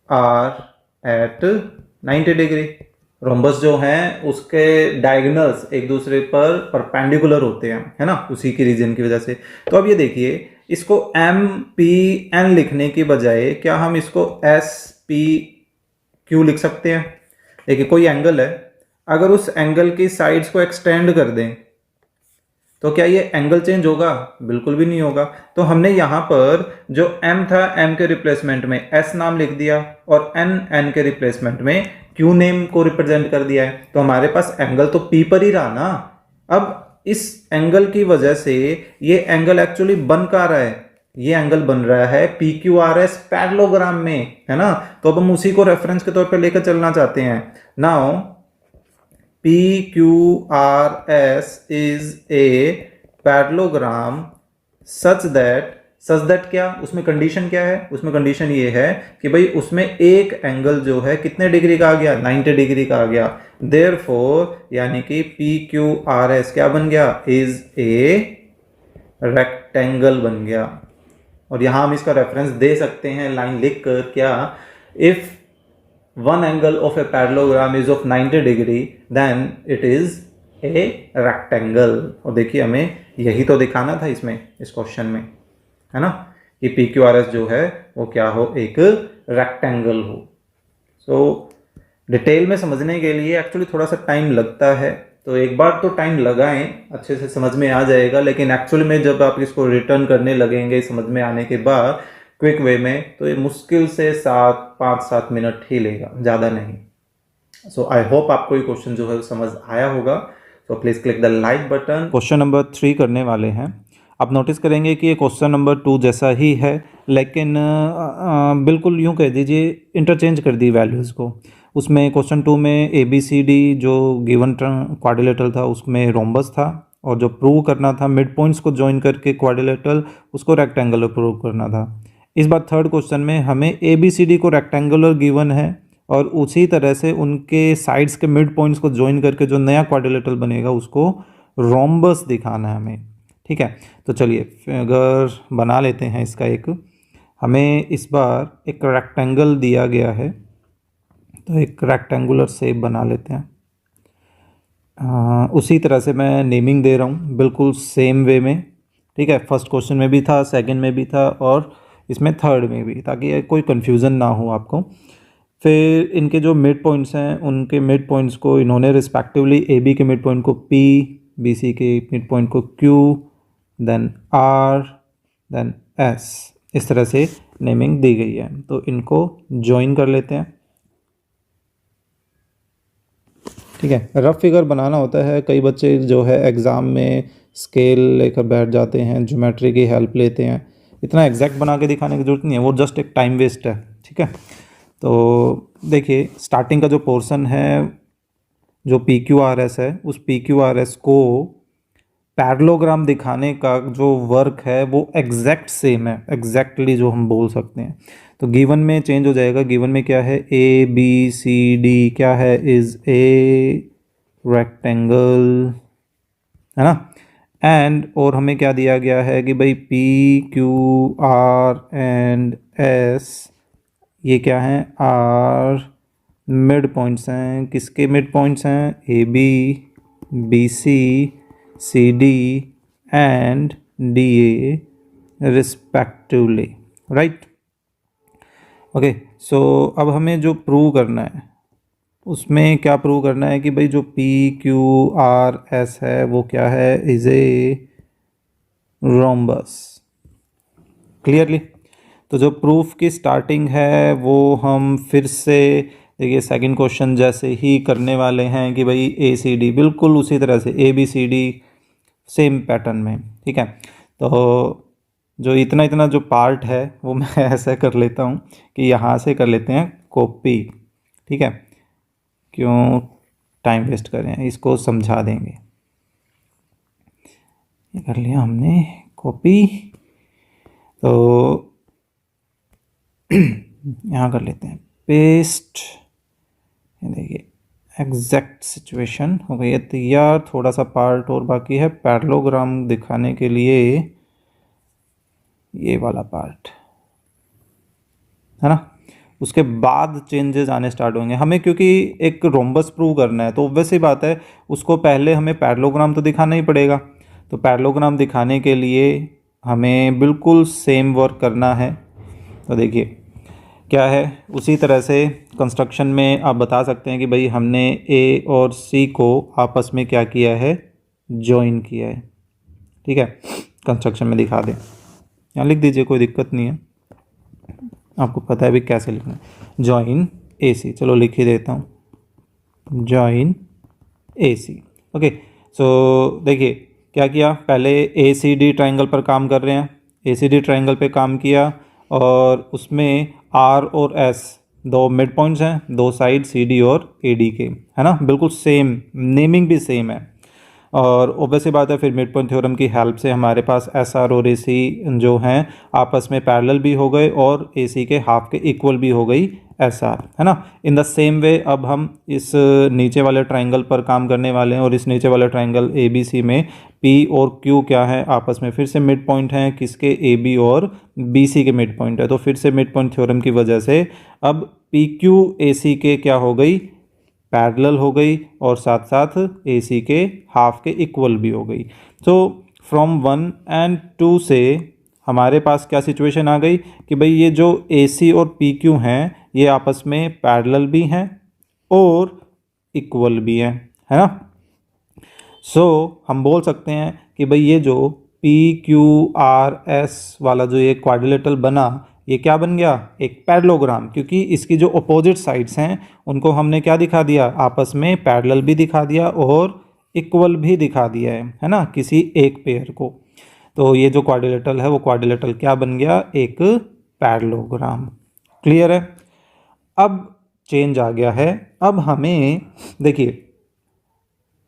are at 90 degree. Rhombus जो है उसके डायगोनल्स एक दूसरे पर परपेंडिकुलर होते हैं, है ना, उसी की रीजन की वजह से। तो अब ये देखिए इसको एम पी एन लिखने की बजाय क्या हम इसको एस पी क्यू लिख सकते हैं। देखिए कोई एंगल है, अगर उस एंगल की साइड्स को एक्सटेंड कर दें तो क्या ये एंगल चेंज होगा, बिल्कुल भी नहीं होगा। तो हमने यहां पर जो m था, m के रिप्लेसमेंट में s नाम लिख दिया और n के रिप्लेसमेंट में q नेम को रिप्रेजेंट कर दिया है। तो हमारे पास एंगल तो p पर ही रहा ना। अब इस एंगल की वजह से ये एंगल एक्चुअली बन कहाँ रहा है, ये एंगल बन रहा है P Q R S parallelogram में, है ना। तो अब हम उसी को रेफरेंस के तौर पे लेकर चलना चाहते हैं। Now P Q R S is a parallelogram such that क्या, उसमें कंडीशन क्या है, उसमें कंडीशन ये है कि भाई उसमें एक एंगल जो है कितने डिग्री का आ गया, 90 डिग्री का आ गया। देयरफॉर यानी कि पी क्यू आर एस क्या बन गया, इज ए रेक्टेंगल बन गया। और यहां हम इसका रेफरेंस दे सकते हैं लाइन लिख कर, क्या, if one angle of a parallelogram is of 90 degree then it is a rectangle. और देखिए हमें यही तो दिखाना था इसमें, इस क्वेश्चन में, है ना, कि पी क्यू आर एस जो है वो क्या हो, एक रेक्टेंगल हो। सो डिटेल में समझने के लिए एक्चुअली थोड़ा सा टाइम लगता है, तो एक बार तो टाइम लगाएं, अच्छे से समझ में आ जाएगा। लेकिन एक्चुअली में जब आप इसको रिटर्न करने लगेंगे समझ में आने के बाद क्विक वे में, तो ये मुश्किल से 5-7 मिनट ही लेगा, ज़्यादा नहीं। सो आई होप आपको ये क्वेश्चन जो है समझ आया होगा। So please click the like button. Question number 3 करने वाले हैं। आप नोटिस करेंगे कि ये क्वेश्चन नंबर 2 जैसा ही है, लेकिन बिल्कुल यूँ कह दीजिए इंटरचेंज कर दी वैल्यूज़ को। उसमें क्वेश्चन 2 में ए बी सी डी जो गिवन क्वाड्रिलेटरल था उसमें रोम्बस था, और जो प्रूव करना था मिड पॉइंट्स को ज्वाइन करके क्वाड्रिलेटरल, उसको रेक्टेंगुलर प्रूव करना था। इस बार थर्ड क्वेश्चन में हमें ए बी सी डी को रेक्टेंगुलर गिवन है, और उसी तरह से उनके साइड्स के मिड पॉइंट्स को ज्वाइन करके जो नया क्वाड्रिलेटरल बनेगा उसको रोम्बस दिखाना है हमें। ठीक है, तो चलिए फिगर बना लेते हैं इसका एक। हमें इस बार एक रेक्टेंगल दिया गया है, तो एक रेक्टेंगुलर शेप बना लेते हैं। उसी तरह से मैं नेमिंग दे रहा हूँ बिल्कुल सेम वे में। ठीक है, फर्स्ट क्वेश्चन में भी था, सेकंड में भी था, और इसमें थर्ड में भी, ताकि कोई कन्फ्यूज़न ना हो आपको। फिर इनके जो मिड पॉइंट्स हैं उनके मिड पॉइंट्स को इन्होंने रिस्पेक्टिवली ए बी के मिड पॉइंट को पी, बी सी के मिड पॉइंट को Q, then R, then S, इस तरह से नेमिंग दी गई है। तो इनको ज्वाइन कर लेते हैं। ठीक है, रफ फिगर बनाना होता है। कई बच्चे जो है एग्ज़ाम में स्केल लेकर बैठ जाते हैं, ज्योमेट्री की हेल्प लेते हैं। इतना एग्जैक्ट बना के दिखाने की ज़रूरत नहीं है, वो जस्ट एक टाइम वेस्ट है। ठीक है, तो देखिए स्टार्टिंग का जो पोर्शन है जो पी क्यू आर एस है, उस पी क्यू आर एस को पैरेललोग्राम दिखाने का जो वर्क है वो एग्जैक्ट सेम है, एग्जैक्टली जो हम बोल सकते हैं। तो गिवन में चेंज हो जाएगा। गिवन में क्या है, ए बी सी डी क्या है, इज ए रेक्टेंगल, है ना। एंड और हमें क्या दिया गया है कि भाई P Q are and S ये क्या हैं, आर मिड पॉइंट्स हैं। किसके मिड पॉइंट्स हैं, A B, B C, C D and D A respectively, right. Okay, so अब हमें जो प्रूव करना है उसमें क्या प्रूव करना है कि भाई जो पी क्यू आर एस है वो क्या है, इज ए रोम्बस। क्लियरली, तो जो प्रूफ की स्टार्टिंग है वो हम फिर से देखिए सेकंड क्वेश्चन जैसे ही करने वाले हैं कि भाई ए सी डी, बिल्कुल उसी तरह से A B C D same pattern में। ठीक है, तो जो इतना जो पार्ट है वो मैं ऐसा कर लेता हूँ कि यहाँ से कर लेते हैं कॉपी। ठीक है, क्यों टाइम वेस्ट करें, इसको समझा देंगे। ये कर लिया हमने कॉपी, तो यहाँ कर लेते हैं पेस्ट। ये देखिए एग्जैक्ट सिचुएशन हो गई है तैयार। थोड़ा सा पार्ट और बाकी है पैरेललोग्राम दिखाने के लिए, ये वाला पार्ट, है ना। उसके बाद चेंजेस आने स्टार्ट होंगे हमें, क्योंकि एक रोम्बस प्रूव करना है तो ऑब्वियस सी बात है उसको पहले हमें पैरेललोग्राम तो दिखाना ही पड़ेगा। तो पैरेललोग्राम दिखाने के लिए हमें बिल्कुल सेम वर्क करना है। तो देखिए क्या है, उसी तरह से कंस्ट्रक्शन में आप बता सकते हैं कि भाई हमने ए और सी को आपस में क्या किया है, जॉइन किया है। ठीक है, कंस्ट्रक्शन में दिखा दें, यहाँ लिख दीजिए, कोई दिक्कत नहीं है, आपको पता है भी कैसे लिखना है। जॉइन ए सी, चलो लिख ही देता हूँ, जॉइन ए सी। ओके, सो देखिए क्या किया, पहले ए सी डी ट्राइंगल पर काम कर रहे हैं। ACD ट्रायंगल पे काम किया और उसमें R और S दो मिड पॉइंट्स हैं, दो साइड CD और AD के, है ना, बिल्कुल सेम, नेमिंग भी सेम है। और ओबियस सी बात है फिर मिड पॉइंट थ्योरम की हेल्प से हमारे पास SR और AC जो हैं आपस में पैरेलल भी हो गए और AC के हाफ के इक्वल भी हो गई SR, है ना। इन द सेम वे अब हम इस नीचे वाले ट्राइंगल पर काम करने वाले हैं और इस नीचे वाले ट्राइंगल ABC में P और Q क्या है आपस में फिर से मिड पॉइंट हैं, किसके, AB और BC के मिड पॉइंट है। तो फिर से मिड पॉइंट थ्योरम की वजह से अब PQ AC के क्या हो गई, पैरेलल हो गई और साथ साथ AC के हाफ के इक्वल भी हो गई। तो फ्रॉम 1 और 2 से हमारे पास क्या सिचुएशन आ गई कि भाई ये जो AC और PQ हैं ये आपस में पैरेलल भी हैं और इक्वल भी हैं, है ना। सो हम बोल सकते हैं कि भाई ये जो PQRS वाला जो ये क्वाड्रिलेटरल बना ये क्या बन गया, एक पैरेललोग्राम, क्योंकि इसकी जो अपोजिट साइड्स हैं उनको हमने क्या दिखा दिया, आपस में पैरेलल भी दिखा दिया और इक्वल भी दिखा दिया है ना, किसी एक पेयर को। तो ये जो क्वाड्रिलेटरल है वो क्वाड्रिलेटरल क्या बन गया, एक पैरेललोग्राम। क्लियर है। अब चेंज आ गया है, अब हमें देखिए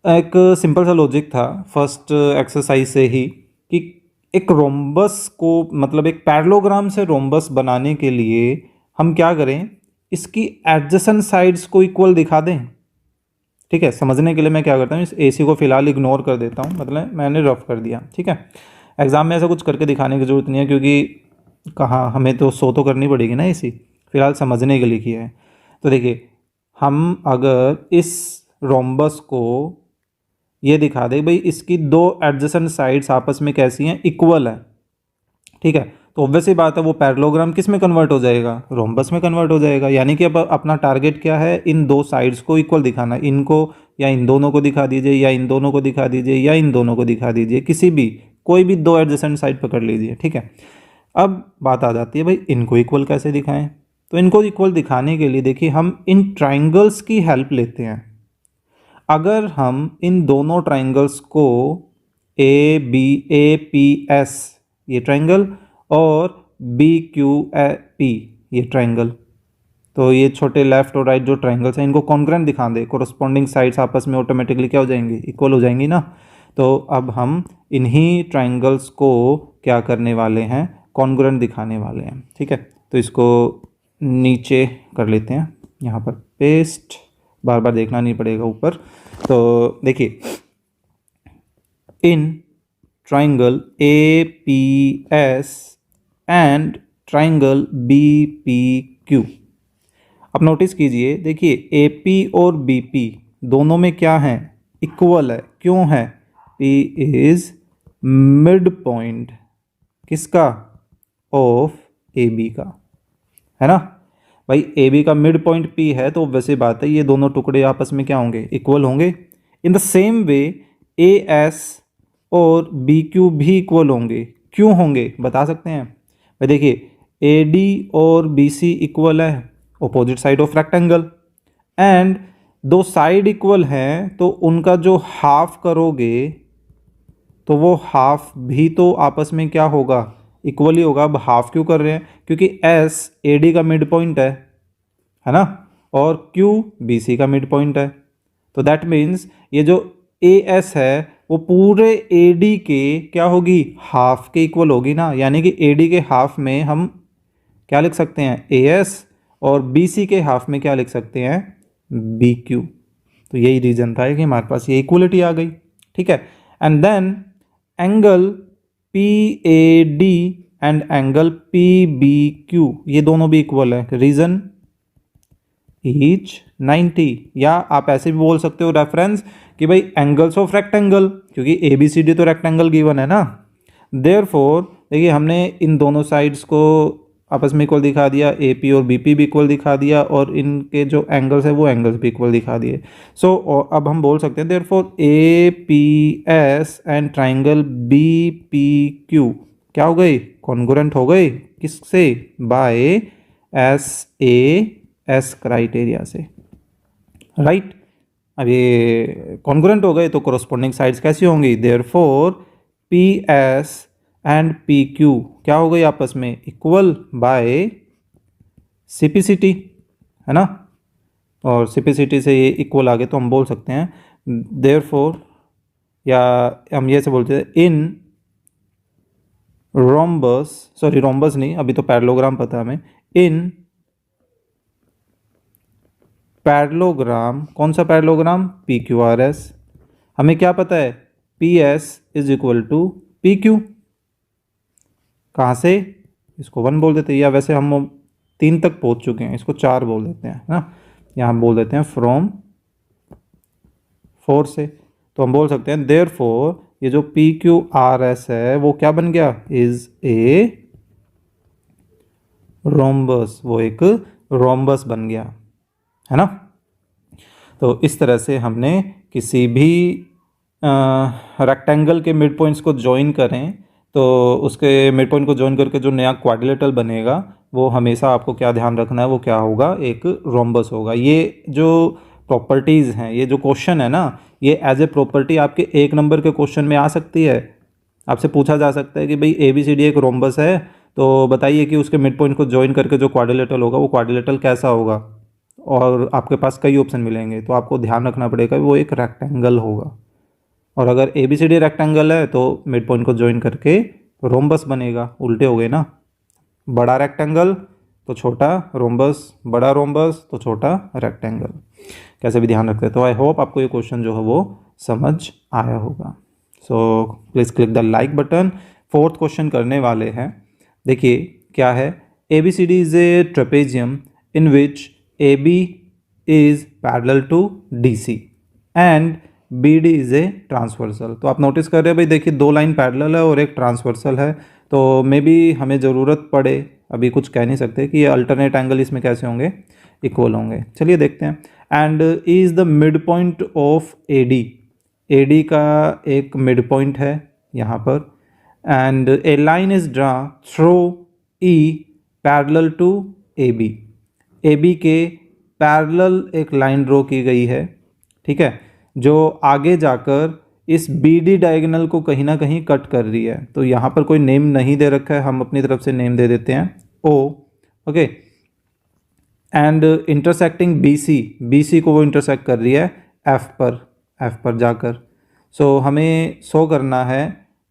एक सिंपल सा लॉजिक था फर्स्ट एक्सरसाइज से ही कि एक रोम्बस को मतलब एक पैरेललोग्राम से रोम्बस बनाने के लिए हम क्या करें, इसकी एडजेसेंट साइड्स को इक्वल दिखा दें। ठीक है, समझने के लिए मैं क्या करता हूँ, इस AC को फिलहाल इग्नोर कर देता हूँ, मतलब मैंने रफ कर दिया। ठीक है, एग्जाम में ऐसा कुछ करके दिखाने की ज़रूरत नहीं है क्योंकि कहाँ हमें तो शो तो करनी पड़ेगी ना, AC फिलहाल समझने के लिए किया है। तो देखिए हम अगर इस रोम्बस को ये दिखा दे भाई इसकी दो एडजेसेंट साइड्स आपस में कैसी हैं, इक्वल है। ठीक है, तो ऑब्वियस ही बात है वो पैरेललोग्राम किस में कन्वर्ट हो जाएगा, रोम्बस में कन्वर्ट हो जाएगा। यानी कि अब अपना टारगेट क्या है, इन दो साइड्स को इक्वल दिखाना, इनको या इन दोनों को दिखा दीजिए या इन दोनों को दिखा दीजिए या इन दोनों को दिखा दीजिए, किसी भी कोई भी दो एडजेसेंट साइड पकड़ लीजिए। ठीक है, अब बात आ जाती है भाई इनको इक्वल कैसे दिखाएं। तो इनको इक्वल दिखाने के लिए देखिए हम इन ट्राइंगल्स की हेल्प लेते हैं। अगर हम इन दोनों ट्राइंगल्स को APS ये ट्राइंगल और BQP ये ट्राइंगल, तो ये छोटे लेफ्ट और राइट जो ट्राइंगल्स हैं इनको कॉन्ग्रुएंट दिखा दे, कोरस्पॉन्डिंग साइड्स आपस में ऑटोमेटिकली क्या हो जाएंगी, इक्वल हो जाएंगी ना। तो अब हम इन्हीं ट्राइंगल्स को क्या करने वाले हैं, कॉन्ग्रुएंट दिखाने वाले हैं। ठीक है, तो इसको नीचे कर लेते हैं, यहाँ पर पेस्ट, बार बार देखना नहीं पड़ेगा ऊपर। तो देखिए in triangle APS and triangle BPQ, अब नोटिस कीजिए, देखिए AP और BP दोनों में क्या है, इक्वल है। क्यों है, P इज मिड पॉइंट किसका, ऑफ AB का, है ना भाई। AB का मिड पॉइंट P है तो वैसे बात है ये दोनों टुकड़े आपस में क्या होंगे, इक्वल होंगे। In the same way AS और BQ भी इक्वल होंगे। क्यों होंगे बता सकते हैं भाई, देखिए AD और BC इक्वल है, opposite side of rectangle, and दो साइड इक्वल हैं तो उनका जो हाफ करोगे तो वो हाफ भी तो आपस में क्या होगा, इक्वल ही होगा। अब हाफ क्यों कर रहे हैं, क्योंकि S AD का मिड पॉइंट है ना, और Q BC का मिड पॉइंट है। तो दैट मीन्स ये जो AS है वो पूरे AD के क्या होगी, हाफ के इक्वल होगी ना। यानी कि AD के हाफ में हम क्या लिख सकते हैं, AS, और BC के हाफ में क्या लिख सकते हैं, BQ। तो यही रीजन था कि हमारे पास ये इक्वलिटी आ गई। ठीक है, and then angle PAD and angle PBQ ये दोनों भी इक्वल है, रीजन ईच 90, या आप ऐसे भी बोल सकते हो रेफरेंस कि भाई एंगल्स ऑफ रेक्टेंगल, क्योंकि ABCD तो रेक्टेंगल गिवन है ना। देयरफॉर देखिए हमने इन दोनों साइड्स को आपस में इक्वल दिखा दिया, AP और BP भी इक्वल दिखा दिया, और इनके जो एंगल्स है वो एंगल्स भी इक्वल दिखा दिए। सो अब हम बोल सकते हैं therefore APS and triangle BPQ क्या हो गई, कॉन्ग्रुएंट हो गई, किससे, बाय SAS क्राइटेरिया से, राइट। अब ये कॉन्ग्रुएंट हो गए तो कोरस्पॉन्डिंग साइड्स कैसी होंगी, therefore PS and P Q क्या हो गई आपस में, इक्वल बाय सिपिसिटी, है ना, और सिपिसिटी से ये इक्वल आ गए, तो हम बोल सकते हैं देयरफॉर, या हम ये से बोलते हैं इन रोम्बस, सॉरी रोम्बस नहीं, अभी तो पैरेललोग्राम पता है हमें, इन पैरेललोग्राम, कौन सा parallelogram, P Q R S, हमें क्या पता है, P S is equal to P Q, कहाँ से, इसको 1 बोल देते हैं, या वैसे हम 3 तक पहुंच चुके हैं, इसको 4 बोल देते हैं ना, यहाँ हम बोल देते हैं फ्रॉम 4 से, तो हम बोल सकते हैं देयरफॉर ये जो पी क्यू आर एस है वो क्या बन गया, इज ए रोम्बस, वो एक रोम्बस बन गया, है ना। तो इस तरह से हमने किसी भी रेक्टेंगल के मिड पॉइंट्स को ज्वाइन करें, तो उसके मिड पॉइंट को ज्वाइन करके जो नया क्वाड्रिलेटरल बनेगा वो हमेशा आपको क्या ध्यान रखना है, वो क्या होगा, एक रोम्बस होगा। ये जो प्रॉपर्टीज़ हैं, ये जो क्वेश्चन है ना, ये एज ए प्रॉपर्टी आपके 1 नंबर के क्वेश्चन में आ सकती है। आपसे पूछा जा सकता है कि भाई ए बी सी डी एक रोम्बस है, तो बताइए कि उसके मिड पॉइंट को ज्वाइन करके जो क्वाड्रिलेटरल होगा वो क्वाड्रिलेटरल कैसा होगा, और आपके पास कई ऑप्शन मिलेंगे, तो आपको ध्यान रखना पड़ेगा वो एक रेक्टेंगल होगा, और अगर A B C D rectangle है तो मिड पॉइंट को ज्वाइन करके रोम्बस बनेगा, उल्टे हो गए ना, बड़ा रेक्टेंगल तो छोटा रोम्बस, बड़ा रोम्बस तो छोटा रेक्टेंगल, कैसे भी ध्यान रखते हैं। तो आई होप आपको ये क्वेश्चन जो है वो समझ आया होगा। So please click the like button. 4th question करने वाले हैं, देखिए क्या है, A B C D is a trapezium in which A B is parallel to D C and B D is a transversal. तो आप नोटिस कर रहे हैं भाई, देखिए 2 लाइन पैरेलल है और एक ट्रांसवर्सल है, तो मे बी हमें ज़रूरत पड़े, अभी कुछ कह नहीं सकते कि ये अल्टरनेट एंगल इसमें कैसे होंगे, इक्वल होंगे। चलिए देखते हैं। And is the mid point of A D का एक मिड पॉइंट है यहाँ पर, and a line is draw through E parallel to A B के पैरेलल एक लाइन ड्रॉ की गई है, ठीक है, जो आगे जाकर इस बी डी डायगोनल को कहीं ना कहीं कट कर रही है। तो यहाँ पर कोई नेम नहीं दे रखा है, हम अपनी तरफ से नेम दे देते हैं O, okay, and intersecting B C को वो इंटरसेक्ट कर रही है एफ पर जाकर। सो हमें शो करना है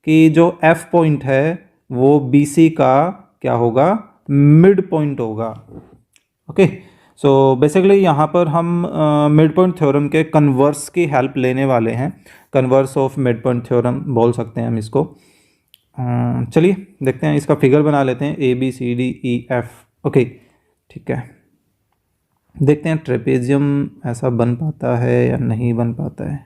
कि जो एफ पॉइंट है वो बी सी का क्या होगा, मिड पॉइंट होगा, ओके। सो बेसिकली यहाँ पर हम मिड पॉइंट थ्योरम के कन्वर्स की हेल्प लेने वाले हैं, converse of mid point theorem बोल सकते हैं हम इसको। चलिए देखते हैं, इसका फिगर बना लेते हैं, A B C D E F, okay, ठीक है। देखते हैं ट्रेपेजियम ऐसा बन पाता है या नहीं बन पाता है,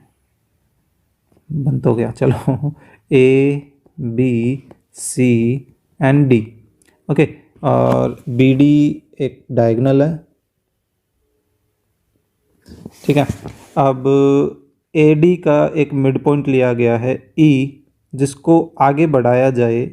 बन तो गया, चलो A B C and D, okay, और बी डी एक डायगोनल है, ठीक है। अब ए डी का एक मिड पॉइंट लिया गया है ई, जिसको आगे बढ़ाया जाए,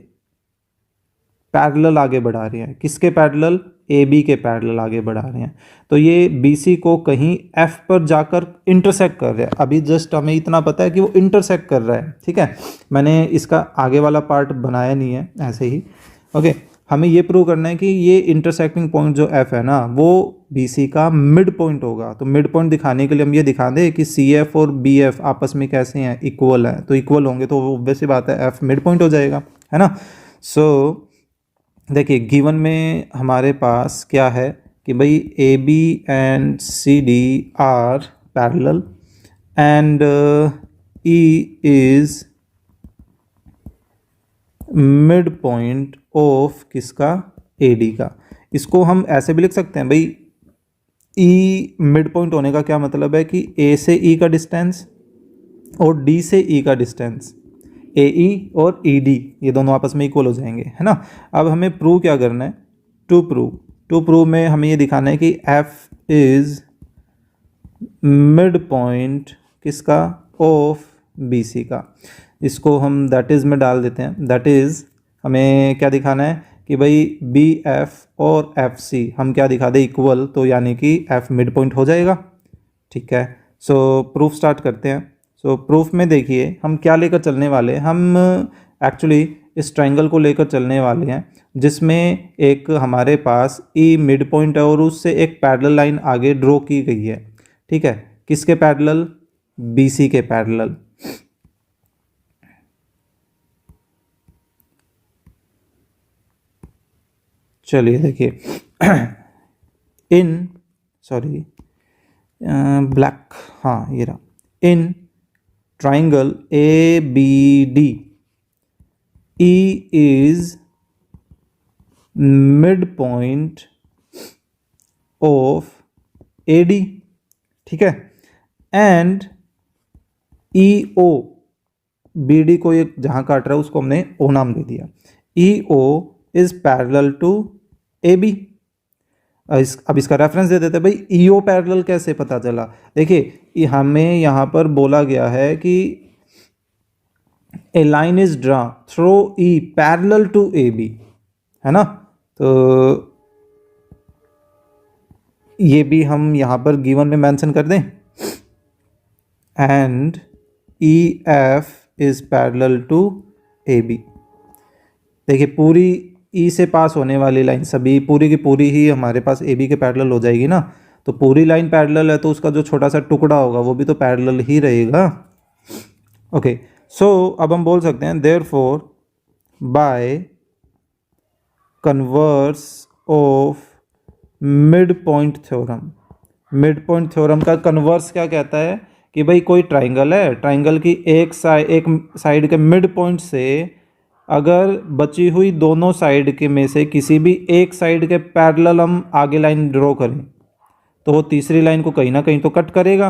पैरेलल आगे बढ़ा रहे हैं, किसके पैरेलल, ए बी के पैरेलल आगे बढ़ा रहे हैं, तो ये बी सी को कहीं एफ पर जाकर इंटरसेक्ट कर रहा है। अभी जस्ट हमें इतना पता है कि वो इंटरसेक्ट कर रहा है, ठीक है, मैंने इसका आगे वाला पार्ट बनाया नहीं है, ऐसे ही, ओके। हमें ये प्रूव करना है कि ये इंटरसेक्टिंग पॉइंट जो एफ है ना, वो बी सी का मिड पॉइंट होगा। तो मिड पॉइंट दिखाने के लिए हम ये दिखा दें कि सी एफ और बी एफ आपस में कैसे हैं, इक्वल है, तो इक्वल होंगे तो वो ऑब्वियस सी बात है एफ मिड पॉइंट हो जाएगा, है ना। सो देखिए गिवन में हमारे पास क्या है कि भाई A B and C D are parallel and E is mid point of किसका, ए डी का। इसको हम ऐसे भी लिख सकते हैं भाई, ई मिड पॉइंट होने का क्या मतलब है कि ए से ई का डिस्टेंस और डी से ई का डिस्टेंस, ए ई और ई डी ये दोनों आपस में इक्वल हो जाएंगे, है ना। अब हमें प्रूव क्या करना है, टू प्रूव में हमें ये दिखाना है कि एफ इज मिड पॉइंट किसका, ऑफ बी सी का। इसको हम दैट इज़ में डाल देते हैं, दैट इज़ हमें क्या दिखाना है कि भाई बी एफ और एफ सी हम क्या दिखा दें, इक्वल, तो यानी कि एफ मिड पॉइंट हो जाएगा, ठीक है। सो प्रूफ स्टार्ट करते हैं। सो प्रूफ में देखिए हम क्या लेकर चलने वाले, हम एक्चुअली इस ट्राइंगल को लेकर चलने वाले हैं, जिसमें एक हमारे पास ई मिड पॉइंट है और उससे एक पैरेलल लाइन आगे ड्रॉ की गई है। ठीक है, किसके पैरेलल? BC के पैरेलल। चलिए देखिए ब्लैक, हाँ ये रहा, in triangle ABD E is midpoint of AD, ठीक है, एंड EO, BD को ये जहाँ काट रहा है उसको हमने O नाम दे दिया। EO is parallel to AB। अब इसका रेफरेंस दे देते हैं भाई। EO पैरेलल कैसे पता चला? देखिए हमें यहाँ पर बोला गया है कि a line is draw through E parallel to AB, है ना। तो ये भी हम यहाँ पर गिवन में मेंशन कर दें, and EF is parallel to AB। देखिए पूरी E से पास होने वाली लाइन सभी पूरी की पूरी ही हमारे पास AB के पैरेलल हो जाएगी ना। तो पूरी लाइन पैरेलल है तो उसका जो छोटा सा टुकड़ा होगा वो भी तो पैरेलल ही रहेगा। ओके, सो अब हम बोल सकते हैं therefore by converse of mid point theorem. Mid point theorem का कन्वर्स क्या कहता है कि भाई कोई ट्राइंगल है, ट्राइंगल की एक साइड के मिड पॉइंट से अगर बची हुई दोनों साइड के में से किसी भी एक साइड के पैरेलल हम आगे लाइन ड्रॉ करें तो वो तीसरी लाइन को कहीं ना कहीं तो कट करेगा।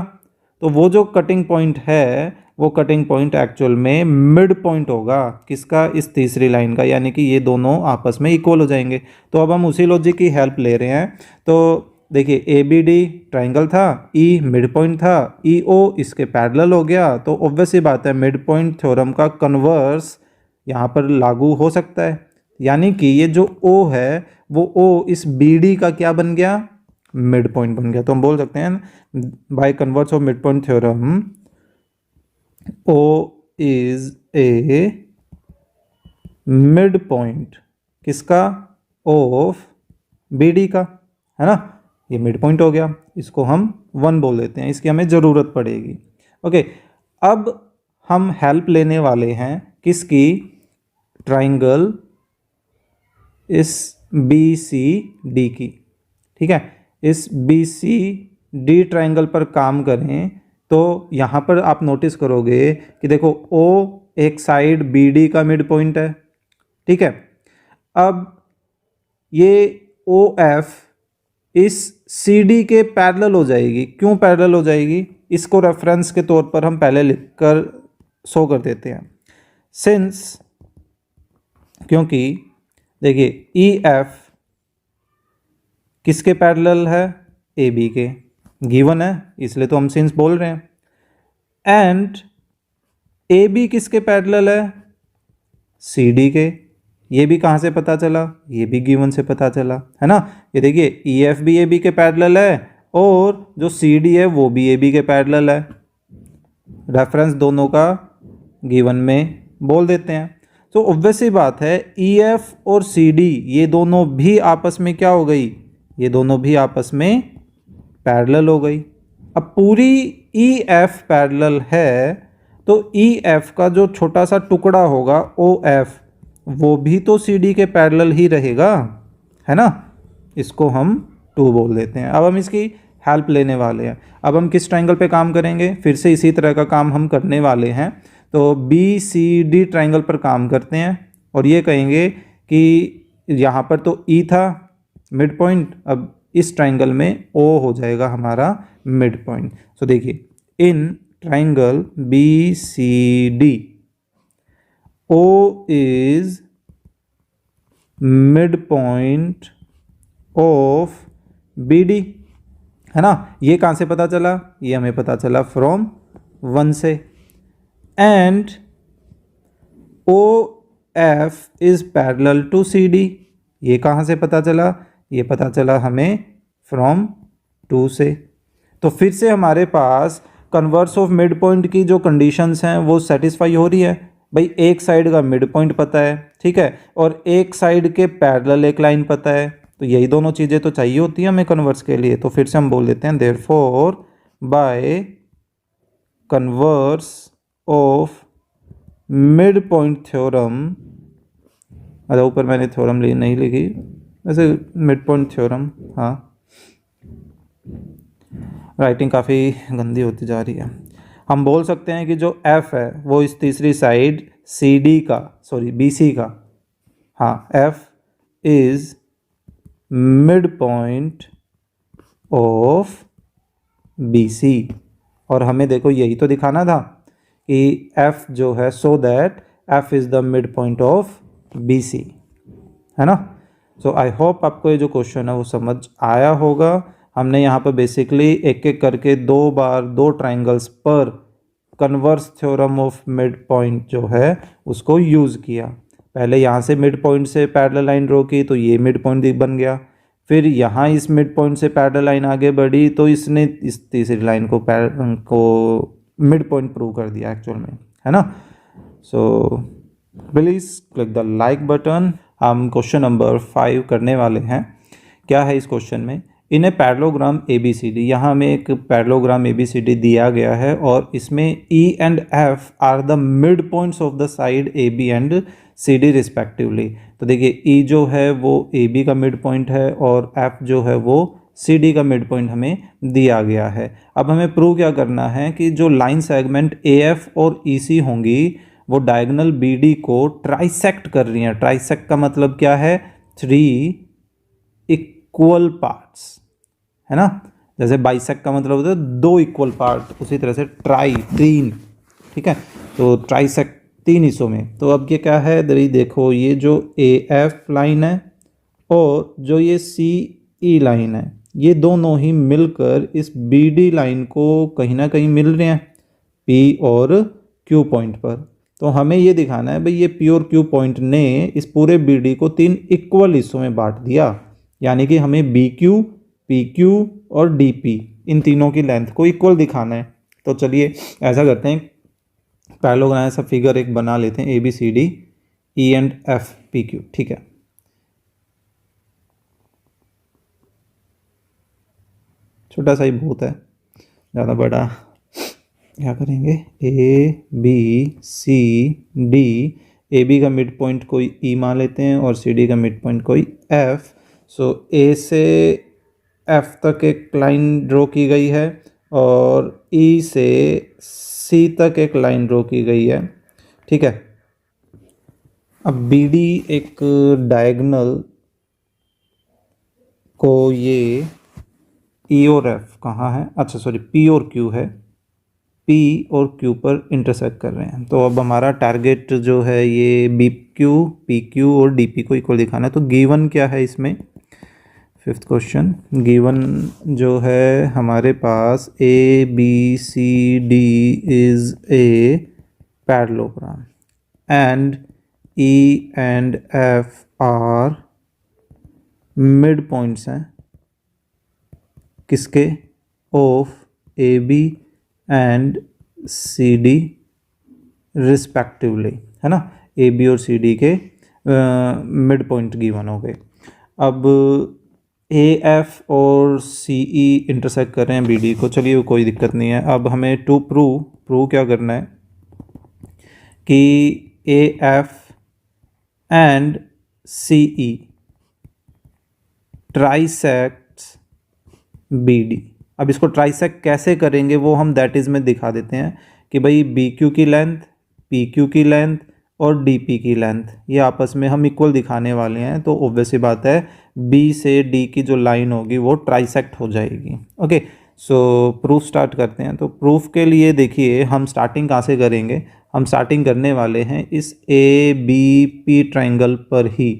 तो वो जो कटिंग पॉइंट है वो कटिंग पॉइंट एक्चुअल में मिड पॉइंट होगा किसका? इस तीसरी लाइन का, यानी कि ये दोनों आपस में इक्वल हो जाएंगे। तो अब हम उसी लॉजिक की हेल्प ले रहे हैं। तो देखिए ABD ट्राइंगल था, E मिड पॉइंट था, EO इसके पैरेलल हो गया। तो ऑब्वियस ही बात है मिड पॉइंट थ्योरम का कन्वर्स यहाँ पर लागू हो सकता है, यानी कि ये जो O है वो O इस BD का क्या बन गया? मिड पॉइंट बन गया। तो हम बोल सकते हैं bye converse of mid point theorem O is a mid point किसका? ऑफ BD का, है ना। ये मिड पॉइंट हो गया, इसको हम 1 बोल देते हैं, इसकी हमें ज़रूरत पड़ेगी। ओके, अब हम हेल्प लेने वाले हैं किसकी? ट्राइंगल इस BCD की, ठीक है। इस BCD ट्राइंगल पर काम करें तो यहाँ पर आप नोटिस करोगे कि देखो O एक साइड BD का मिड पॉइंट है, ठीक है। अब ये OF इस CD के पैरेलल हो जाएगी। क्यों पैरेलल हो जाएगी? इसको रेफरेंस के तौर पर हम पहले लिखकर शो कर देते हैं। सिंस, क्योंकि देखिए EF किसके पैरेलल है? AB के, गिवन है इसलिए तो हम सिंस बोल रहे हैं। एंड AB किसके पैरेलल है? CD के। ये भी कहाँ से पता चला? ये भी गिवन से पता चला, है ना। ये देखिए EF भी AB के पैरेलल है और जो CD है वो भी AB के पैरेलल है। रेफरेंस दोनों का गिवन में बोल देते हैं। तो ऑब्वियस ही बात है EF और CD ये दोनों भी आपस में क्या हो गई? ये दोनों भी आपस में पैरेलल हो गई। अब पूरी EF पैरेलल है तो EF का जो छोटा सा टुकड़ा होगा OF वो भी तो CD के पैरेलल ही रहेगा, है ना। इसको हम 2 बोल देते हैं। अब हम इसकी हेल्प लेने वाले हैं। अब हम किस ट्राइंगल पे काम करेंगे? फिर से इसी तरह का काम हम करने वाले हैं। तो BCD ट्राइंगल पर काम करते हैं और ये कहेंगे कि यहाँ पर तो E था मिड पॉइंट, अब इस ट्राइंगल में O हो जाएगा हमारा मिड पॉइंट। सो देखिए in triangle BCD O is mid point of BD, है ना। ये कहाँ से पता चला? ये हमें पता चला फ्रॉम 1 से। And OF is parallel to CD, ये कहाँ से पता चला? ये पता चला हमें फ्रॉम 2 से। तो फिर से हमारे पास कन्वर्स ऑफ मिड पॉइंट की जो कंडीशंस हैं वो सेटिस्फाई हो रही है। भाई एक साइड का मिड पॉइंट पता है, ठीक है, और एक साइड के पैरेलल एक लाइन पता है, तो यही दोनों चीज़ें तो चाहिए होती हैं हमें कन्वर्स के लिए। तो फिर से हम बोल देते हैं therefore by converse of mid point theorem, अरे ऊपर मैंने थ्योरम नहीं लिखी, वैसे मिड पॉइंट थ्योरम, हाँ राइटिंग काफ़ी गंदी होती जा रही है। हम बोल सकते हैं कि जो F है वो इस तीसरी साइड BC का, हाँ F is mid point of BC, और हमें देखो यही तो दिखाना था कि F जो है so that F is the mid point of BC, है ना। सो आई होप आपको ये जो क्वेश्चन है वो समझ आया होगा। हमने यहाँ पर बेसिकली एक एक करके दो ट्राइंगल्स पर converse theorem of mid point जो है उसको यूज़ किया। पहले यहाँ से मिड पॉइंट से पैरेलल लाइन ड्रॉ की तो ये मिड पॉइंट बन गया, फिर यहाँ इस मिड पॉइंट से पैरेलल लाइन आगे बढ़ी तो इसने इस तीसरी लाइन को मिड पॉइंट प्रूव कर दिया एक्चुअल में, है ना। सो please click the like button. हम क्वेश्चन नंबर 5 करने वाले हैं। क्या है इस क्वेश्चन में, इन ए पैरेललोग्राम ABCD, यहाँ हमें एक पैरेललोग्राम ABCD दिया गया है और इसमें E and F are the mid points of the side AB and CD respectively. तो देखिए E जो है वो AB का मिड पॉइंट है और F जो है वो CD का मिड पॉइंट हमें दिया गया है। अब हमें प्रूव क्या करना है कि जो लाइन सेगमेंट AF और EC होंगी वो डायगोनल BD को ट्राइसेक्ट कर रही हैं। ट्राइसेक्ट का मतलब क्या है, 3 इक्वल पार्ट्स, है ना। जैसे बाइसेक्ट का मतलब होता है 2 इक्वल पार्ट, उसी तरह से तीन, ठीक है। तो ट्राइसेक्ट 3 हिस्सों में। तो अब ये क्या है, देखो ये जो AF लाइन है और जो ये CE लाइन है, ये दोनों ही मिलकर इस BD लाइन को कहीं ना कहीं मिल रहे हैं P और Q पॉइंट पर। तो हमें ये दिखाना है भाई ये P और Q पॉइंट ने इस पूरे BD को 3 इक्वल हिस्सों में बांट दिया, यानी कि हमें BQ, PQ और DP इन तीनों की लेंथ को इक्वल दिखाना है। तो चलिए ऐसा करते हैं, पैरेललोग्राम ऐसा फिगर एक बना लेते हैं ABCD E and F PQ, ठीक है। छोटा सा ही बहुत है, ज़्यादा बड़ा क्या करेंगे, ABCD, AB का मिड पॉइंट कोई E मान लेते हैं और CD का मिड पॉइंट कोई F। सो A से F तक एक लाइन ड्रॉ की गई है और E से C तक एक लाइन ड्रॉ की गई है, ठीक है। अब BD एक डायगोनल को ये E और F कहाँ है, अच्छा सॉरी P और Q है, P और Q पर इंटरसेक्ट कर रहे हैं। तो अब हमारा टारगेट जो है ये BQ, PQ और DP को इक्वल दिखाना है। तो गिवन क्या है इसमें, 5th क्वेश्चन, गिवन जो है हमारे पास ABCD is a parallelogram and E and F are mid points हैं किसके, of AB and CD respectively, है ना। AB और CD के मिड पॉइंट गिवन हो गए। अब AF और CE इंटरसेक्ट कर रहे हैं BD को, चलिए कोई दिक्कत नहीं है। अब हमें टू प्रूव क्या करना है कि AF एंड CE ट्राइसेक्ट्स BD। अब इसको ट्राइसेक्ट कैसे करेंगे वो हम दैट इज़ में दिखा देते हैं कि भाई BQ की लेंथ, PQ की लेंथ और DP की लेंथ ये आपस में हम इक्वल दिखाने वाले हैं। तो ऑब्वियस ही बात है B से D की जो लाइन होगी वो ट्राइसेक्ट हो जाएगी। ओके, सो प्रूफ स्टार्ट करते हैं। तो प्रूफ के लिए देखिए हम स्टार्टिंग कहाँ से करेंगे, हम स्टार्टिंग करने वाले हैं इस ABP ट्राइंगल पर ही,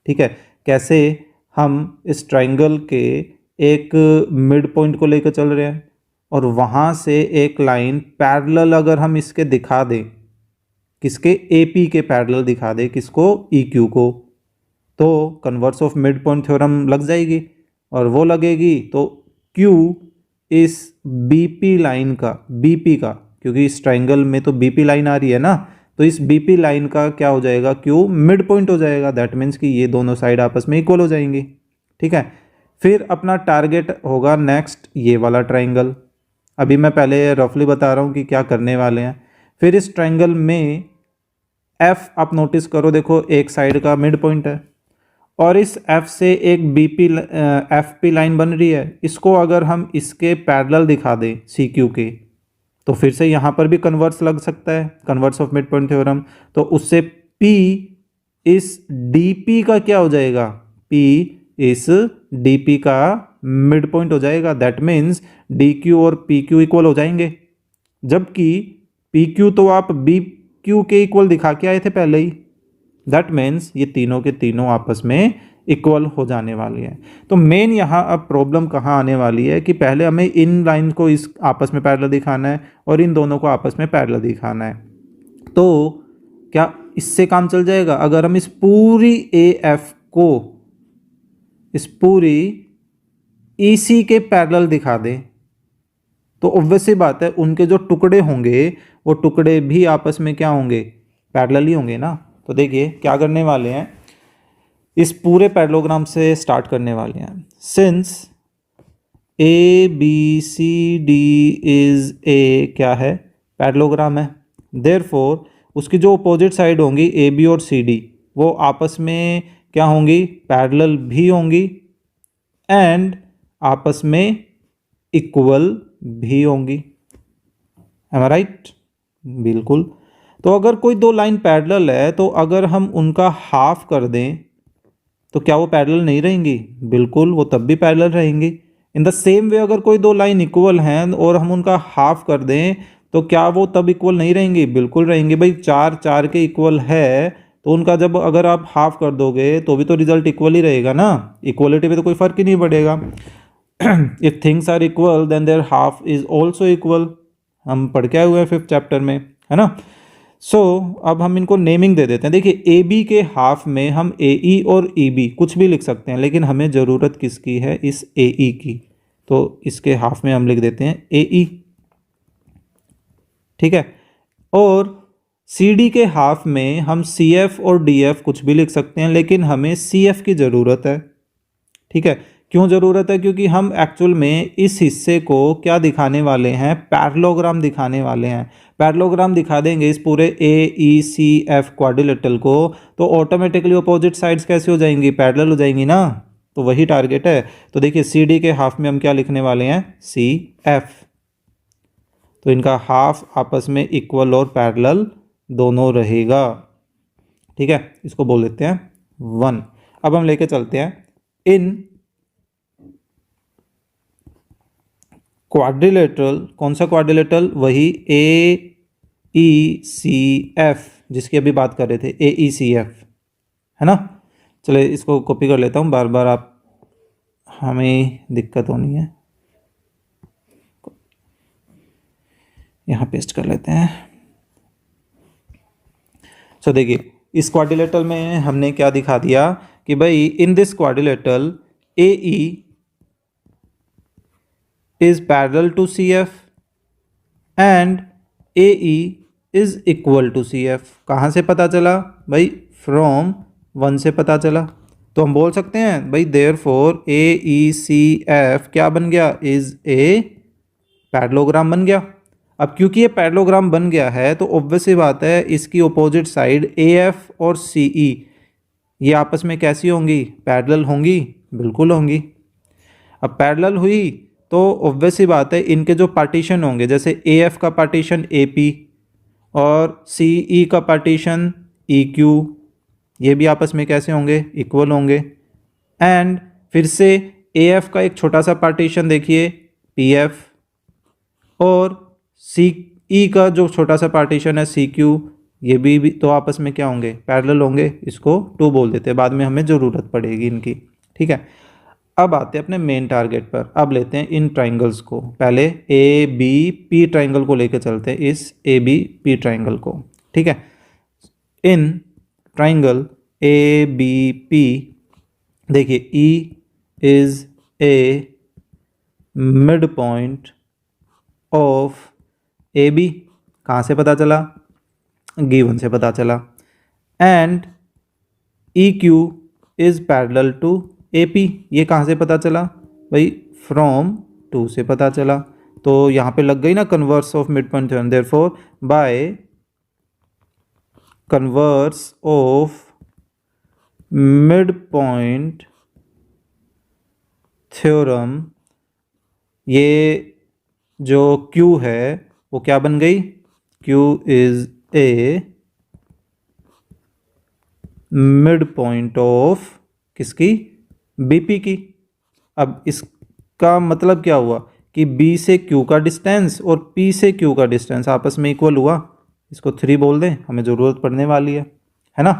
ठीक है। कैसे, हम इस ट्राइंगल के एक मिड पॉइंट को लेकर चल रहे हैं और वहाँ से एक लाइन पैरेलल अगर हम इसके दिखा दें, किसके, AP के पैरेलल दिखा दें, किसको, EQ को, तो converse of mid point theorem लग जाएगी और वो लगेगी तो Q इस BP लाइन का, BP का, क्योंकि इस ट्राइंगल में तो BP लाइन आ रही है ना, तो इस बीपी लाइन का क्या हो जाएगा, क्यू मिड पॉइंट हो जाएगा। दैट मीन्स कि ये दोनों साइड आपस में इक्वल हो जाएंगी। ठीक है, फिर अपना टारगेट होगा नेक्स्ट ये वाला ट्राइंगल। अभी मैं पहले रफली बता रहा हूँ कि क्या करने वाले हैं। फिर इस ट्राइंगल में एफ आप नोटिस करो, देखो एक साइड का मिड पॉइंट है और इस एफ से एक बीपी एफ पी लाइन बन रही है। इसको अगर हम इसके पैरेलल दिखा दें सी क्यू के, तो फिर से यहाँ पर भी कन्वर्स लग सकता है, converse of mid point theorem. तो उससे P इस DP का क्या हो जाएगा, P इस DP का मिड पॉइंट हो जाएगा। दैट मीन्स DQ और PQ इक्वल हो जाएंगे, जबकि PQ तो आप BQ के इक्वल दिखा के आए थे पहले ही। दैट मीन्स ये तीनों के तीनों आपस में इक्वल हो जाने वाली है। तो मेन यहाँ अब प्रॉब्लम कहाँ आने वाली है कि पहले हमें इन लाइन को इस आपस में पैरेलल दिखाना है और इन दोनों को आपस में पैरेलल दिखाना है। तो क्या इससे काम चल जाएगा अगर हम इस पूरी AF को इस पूरी EC के पैरेलल दिखा दें, तो ऑब्वियस सी बात है उनके जो टुकड़े होंगे वो टुकड़े भी आपस में क्या होंगे, पैरेलल ही होंगे ना। तो देखिए क्या करने वाले हैं, इस पूरे पैरेललोग्राम से स्टार्ट करने वाले हैं। सिंस ABCD इज ए क्या है, पैरेललोग्राम है, देयरफॉर उसकी जो अपोजिट साइड होंगी AB और CD वो आपस में क्या होंगी, पैरेलल भी होंगी एंड आपस में इक्वल भी होंगी। एम आई राइट? बिल्कुल। तो अगर कोई दो लाइन पैरेलल है तो अगर हम उनका हाफ कर दें तो क्या वो पैरेलल नहीं रहेंगी? बिल्कुल, वो तब भी पैरेलल रहेंगी। इन द सेम वे अगर कोई दो लाइन इक्वल हैं और हम उनका हाफ कर दें तो क्या वो तब इक्वल नहीं रहेंगी? बिल्कुल रहेंगे। भाई चार चार के इक्वल है तो उनका जब अगर आप हाफ कर दोगे तो भी तो रिजल्ट इक्वल ही रहेगा ना। इक्वलिटी में तो कोई फर्क ही नहीं पड़ेगा। If things are equal then their half is also equal, हम पढ़ के आए हुए हैं 5th चैप्टर में, है ना। सो अब हम इनको नेमिंग दे देते हैं। देखिए AB के हाफ में हम AE और EB कुछ भी लिख सकते हैं, लेकिन हमें ज़रूरत किसकी है, इस AE की। तो इसके हाफ में हम लिख देते हैं AE, ठीक है। और CD के हाफ में हम CF और DF कुछ भी लिख सकते हैं, लेकिन हमें CF की ज़रूरत है, ठीक है। क्यों ज़रूरत है? क्योंकि हम एक्चुअल में इस हिस्से को क्या दिखाने वाले हैं, पैरेललोग्राम दिखाने वाले हैं। पैरेललोग्राम दिखा देंगे इस पूरे AECF क्वाड्रिलेटरल को, तो ऑटोमेटिकली अपोजिट साइड्स कैसे हो जाएंगी, पैरेलल हो जाएंगी ना। तो वही टारगेट है। तो देखिए CD के हाफ में हम क्या लिखने वाले हैं, CF। तो इनका हाफ आपस में इक्वल और पैरेलल दोनों रहेगा, ठीक है। इसको बोल देते हैं 1। अब हम लेके चलते हैं इन क्वाड्रिलेटरल। कौन सा क्वाड्रिलेटरल? वही AECF जिसकी अभी बात कर रहे थे, AECF, है ना। चले इसको कॉपी कर लेता हूँ, बार बार आप हमें दिक्कत होनी है। यहाँ पेस्ट कर लेते हैं। सो देखिए इस क्वाड्रिलेटरल में हमने क्या दिखा दिया कि भाई in this quadrilateral AE is parallel to CF and AE is equal to CF। कहाँ से पता चला भाई? फ्रॉम 1 से पता चला। तो हम बोल सकते हैं भाई therefore AECF क्या बन गया, इज ए पैरेललोग्राम बन गया। अब क्योंकि ये पैरेललोग्राम बन गया है तो ऑब्वियस सी बात है इसकी अपोजिट साइड AF और CE ये आपस में कैसी होंगी, पैरेलल होंगी? बिल्कुल होंगी। अब पैरेलल हुई तो ऑब्वियस सी बात है इनके जो पार्टीशन होंगे, जैसे AF का पार्टीशन AP और CE का पार्टीशन EQ, ये भी आपस में कैसे होंगे, इक्वल होंगे। एंड फिर से AF का एक छोटा सा पार्टीशन देखिए PF और CE का जो छोटा सा पार्टीशन है CQ, ये भी तो आपस में क्या होंगे, पैरेलल होंगे। इसको 2 बोल देते हैं, बाद में हमें ज़रूरत पड़ेगी इनकी, ठीक है। अब आते हैं अपने मेन टारगेट पर। अब लेते हैं इन ट्राइंगल्स को, पहले ABP ट्राइंगल को लेकर चलते हैं, इस ABP ट्राइंगल को, ठीक है। इन ट्राइंगल ABP देखिए E is a mid point of AB। कहाँ से पता चला? गिवन से पता चला। And E Q is parallel to A P, ये कहाँ से पता चला भाई, फ्रॉम 2 से पता चला। तो यहाँ पे लग गई ना converse of mid point theorem, therefore by converse of mid point theorem ये जो Q है वो क्या बन गई, Q is a mid point of किसकी, BP की। अब इसका मतलब क्या हुआ कि B से Q का डिस्टेंस और P से Q का डिस्टेंस आपस में इक्वल हुआ। इसको 3 बोल दें, हमें ज़रूरत पड़ने वाली है ना।